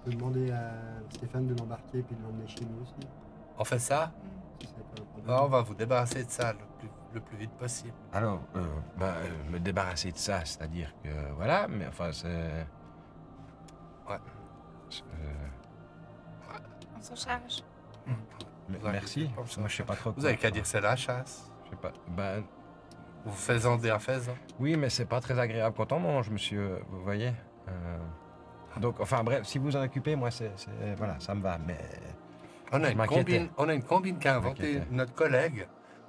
On peut demander à Stéphane de l'embarquer puis de l'emmener chez nous aussi. On fait ça? Si c'est pas un problème. Non, on va vous débarrasser de ça le plus vite possible. Alors, me débarrasser de ça, c'est-à-dire que, voilà, mais enfin, c'est... Ouais. on s'en charge. Vous inquiétez Merci. pas, ça. Moi, je sais pas trop Vous quoi avez qu'à faire. dire c'est la chasse. Je sais pas. Ben, Vous faisant des faisant. oui, mais c'est pas très agréable quand on mange, monsieur. Vous voyez. Donc, enfin, bref, si vous en occupez, moi, voilà, ça me va. Mais On a Je une m'inquiétais. combine, on a une combine qu'a inventé m'inquiétais. notre collègue.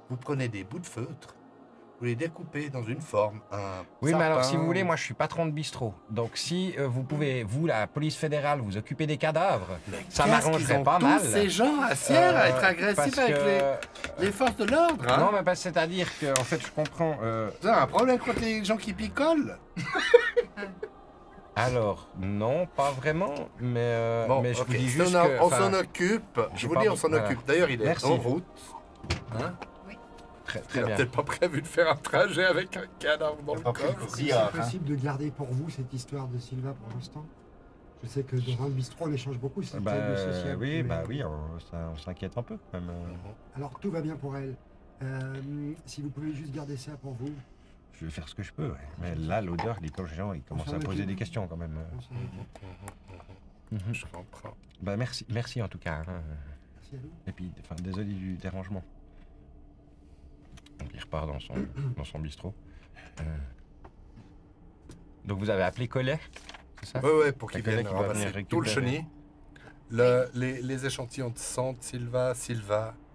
Vous prenez des bouts de feutre, vous les découpez dans une forme. Un oui, mais alors, sapin. si vous voulez, moi, je suis patron de bistrot. Donc, si vous pouvez, vous, la police fédérale, vous occuper des cadavres, ça Qu'est-ce qu'ils m'arrangerait ont pas tous mal. ces gens à Sierre à être agressifs parce avec que- les forces de l'ordre. Hein. Non, mais parce que c'est-à-dire que, en fait, je comprends. Vous avez un problème contre les gens qui picolent? Alors, non, pas vraiment, mais, Bon, mais je ok. vous dis juste on que... on enfin, s'en occupe. Je j'ai vous pas dis, on beau- s'en voilà. occupe. D'ailleurs, il est Merci. en route. Hein Très, Il très n'a bien. peut-être pas prévu de faire un trajet avec un cadavre dans le Pas pris le coffre. C'est courrier, hein. possible de garder pour vous cette histoire de Silva pour l'instant. Je sais que dans un bistrot, on échange beaucoup, c'est Bah, le social. oui, mais- bah oui, on s'inquiète un peu quand même. Alors tout va bien pour elle. Si vous pouvez juste garder ça pour vous. Je vais faire ce que je peux, ouais. Mais là, l'odeur, les gens, ils commencent s'en à poser occupe. des questions quand même. On s'en occupe. Mhm. Je comprends. Bah merci en tout cas. Hein. Merci à vous. Et puis, enfin, désolé du dérangement. Donc, il repart dans son bistrot. Donc vous avez appelé Collet, c'est ça? Ouais, pour qu'ils La collègue viennent qui va venir ramasser tout le récupérer. chenille. Les échantillons de sang de Silva.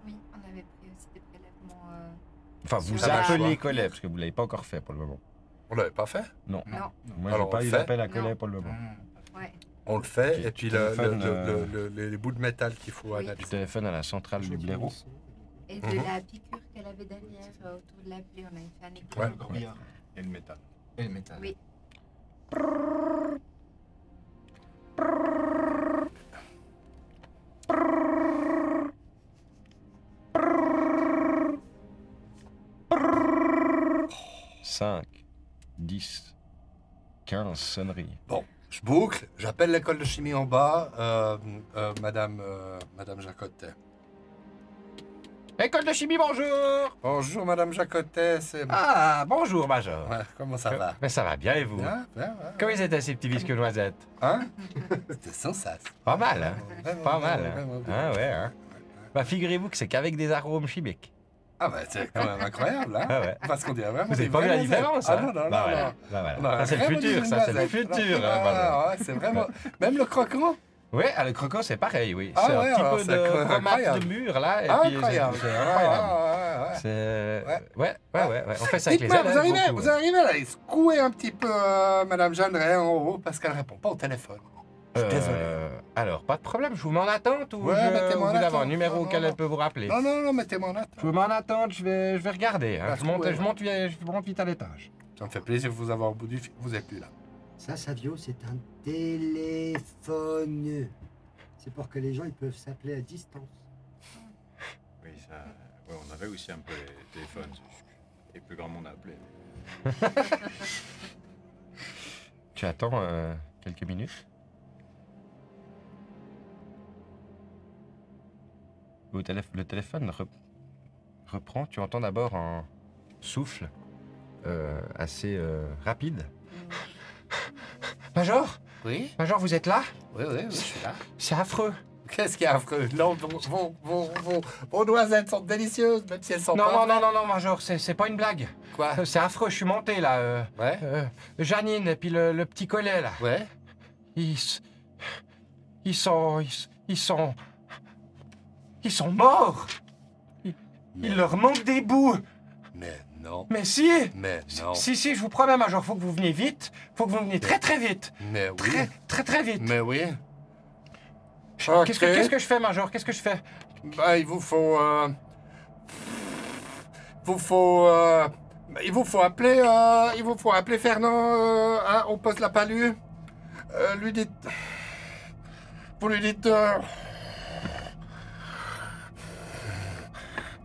Oui, on avait pris aussi des prélèvements. Enfin, vous Ça marche, appelez ouais. Collet, parce que vous ne l'avez pas encore fait pour le moment. On l'avait pas fait. Non. Non, Moi, Alors, j'ai pas on eu le d'appel à fait Collet Non. pour le moment. ouais. On le fait. Tu- Et puis tu téléphones, les bouts de métal qu'il faut Oui. Tu analyser. téléphones à la centrale du blaireau. Et de Mhm. la piqûre qu'elle avait derrière, autour de la plaie. On avait fait un écho. Ouais. Le corbillard. Et le métal. Et le métal. Oui. Cinq, 10, 15 sonneries. Bon, je boucle, j'appelle l'école de chimie en bas, madame Jacotet. École de chimie, bonjour! Bonjour, madame Jacotet, c'est... Ah, bonjour, Major. Ouais, comment ça va? Mais ça va bien, et vous? Bien, bien, bien. Comment ils étaient ces petits biscuits noisettes? Hein? C'était sans sas. Pas mal, hein? Vraiment, Pas mal, vraiment, hein? vraiment Ah bien. ouais, hein? Bah, figurez-vous que c'est qu'avec des arômes chimiques. Ah bah c'est quand même incroyable, hein? Ah ouais. Parce qu'on dirait vraiment Vous avez des pas vu la vraies différence, noisettes. hein? Ah non, non, Bah non, voilà, non. bah voilà. Non, Ça, c'est le vraiment futur, des ça, c'est le noisettes. futur. Ah, Major. ouais, c'est vraiment... Même le croquant? Ouais, le croquant, c'est pareil, oui. Ah C'est ouais, un petit alors, peu c'est de fromage incroyable. de mur, là, et puis Incroyable. c'est incroyable. Ouais. C'est... Ouais. Ouais. On fait ça avec les Dites-moi, élèves. vous beaucoup. arrivez à aller secouer un petit peu madame Jeanneret en haut parce qu'elle répond pas au téléphone. Je suis désolé. Alors, pas de problème, je vous mets en attente ou Ouais, je... mettez-moi en vous avez un attente. numéro Non, auquel non, elle peut vous rappeler? Non, mettez-moi en Je attente. vous mets en attente, je vais regarder. Hein. Ah, Je monte ouais. vite à l'étage. Ça me fait plaisir de vous avoir au bout du fil. Vous êtes plus là. Ça, Savio, c'est un téléphone. C'est pour que les gens ils peuvent s'appeler à distance. Oui, ça. Ouais, on avait aussi un peu les téléphones. Et plus grand monde a appelé. Tu attends quelques minutes. Le téléphone reprend. Tu entends d'abord un souffle assez rapide. Major, Oui, vous êtes là? oui, je suis là. C'est affreux. Qu'est-ce qui est affreux? Non, vos noisettes sont délicieuses, même si elles sont pas... Non, Major, c'est pas une blague. Quoi? C'est affreux, je suis monté là. Ouais, Janine et puis le petit collet là. ouais. Ils sont morts. Il leur manque des bouts. Mais non, Mais si. mais non. Si, je vous promets, Major, faut que vous veniez vite. Faut que vous veniez très vite. Mais oui, Très vite. mais oui. Qu'est-ce que je fais, Major? Qu'est-ce que je fais? Bah, il vous faut appeler Fernand au poste La Palue. Vous lui dites...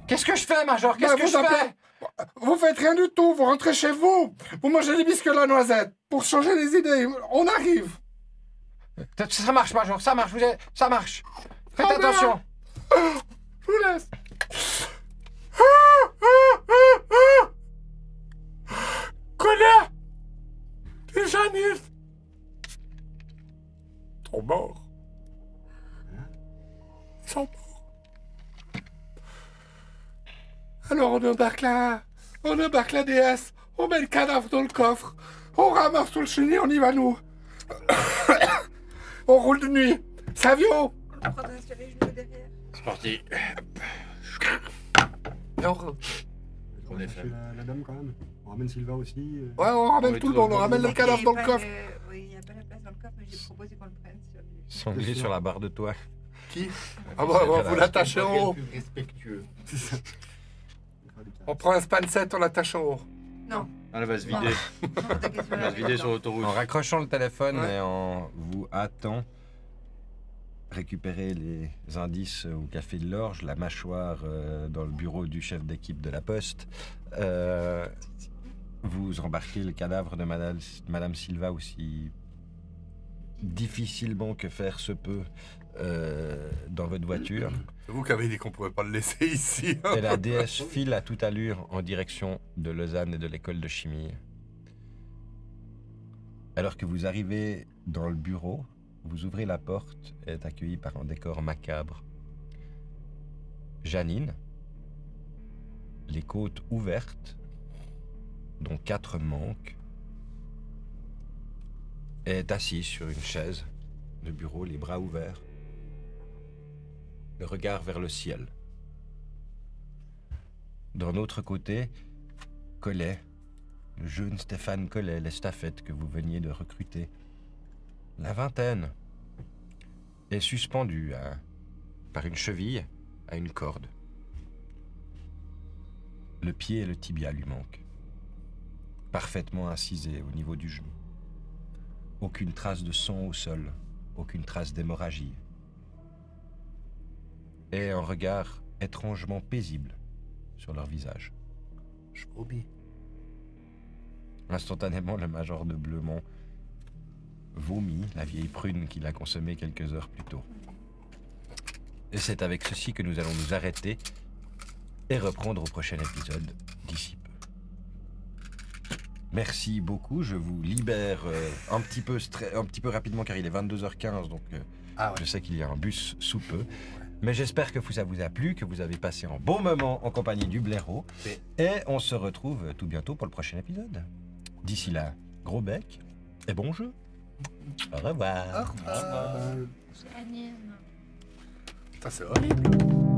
Qu'est-ce que je fais, Major? Qu'est-ce Bah, que vous je appelez- fais? Vous faites rien du tout, vous rentrez chez vous. Vous mangez des biscuits à la noisette. Pour changer les idées, on arrive. Ça marche, Major, ça marche. Ça marche. Faites Ah, bien. attention. Je vous laisse. Connard! Les Janine! Ils sont morts. Ils sont morts. Alors on embarque la déesse, on met le cadavre dans le coffre, on ramasse tout le chenille, on y va nous. On roule de nuit. Savio! On prendra sur les genoux derrière. C'est parti. Et on rentre. On est chercher fait. la dame quand même. On ramène Sylvain aussi. Ouais, on ramène Oui, tout le tout monde, dans on le ramène le cadavre dans le coffre. Oui, il n'y a pas la place dans le coffre, mais j'ai proposé qu'on le prenne sur lui. Sanglier sur la barre de toit. Qui? Ah bah, vous l'attachez en haut. Plus respectueux. On prend un span-set, on l'attache en haut. Non. Ah, elle va se vider. Elle va se vider sur l'autoroute. En raccrochant le téléphone Ouais. et en vous hâtant, récupérer les indices au Café de l'Orge, la mâchoire dans le bureau du chef d'équipe de la Poste. Vous embarquez le cadavre de Madame Silva aussi difficilement que faire se peut dans votre voiture. C'est vous qui avez dit qu'on pouvait pas le laisser ici. Et la déesse file à toute allure en direction de Lausanne et de l'école de chimie. Alors que vous arrivez dans le bureau, vous ouvrez la porte et êtes accueilli par un décor macabre. Janine, les côtes ouvertes, dont 4 manquent, est assise sur une chaise de bureau, les bras ouverts, le regard vers le ciel. D'un autre côté, Collet, le jeune Stéphane Collet, l'estafette que vous veniez de recruter. La vingtaine est suspendue par une cheville à une corde. Le pied et le tibia lui manquent. Parfaitement incisé au niveau du genou. Aucune trace de sang au sol, aucune trace d'hémorragie. Et un regard étrangement paisible sur leur visage. Je m'oublie. Instantanément, le major de Bleumont vomit la vieille prune qu'il a consommée quelques heures plus tôt. Et c'est avec ceci que nous allons nous arrêter et reprendre au prochain épisode d'ici peu. Merci beaucoup, je vous libère un petit peu rapidement car il est 22h15, donc je sais qu'il y a un bus sous peu. Mais j'espère que ça vous a plu, que vous avez passé un bon moment en compagnie du blaireau. Et on se retrouve tout bientôt pour le prochain épisode. D'ici là, gros bec et bon jeu. Au revoir. Au revoir. Anime. Putain, c'est horrible.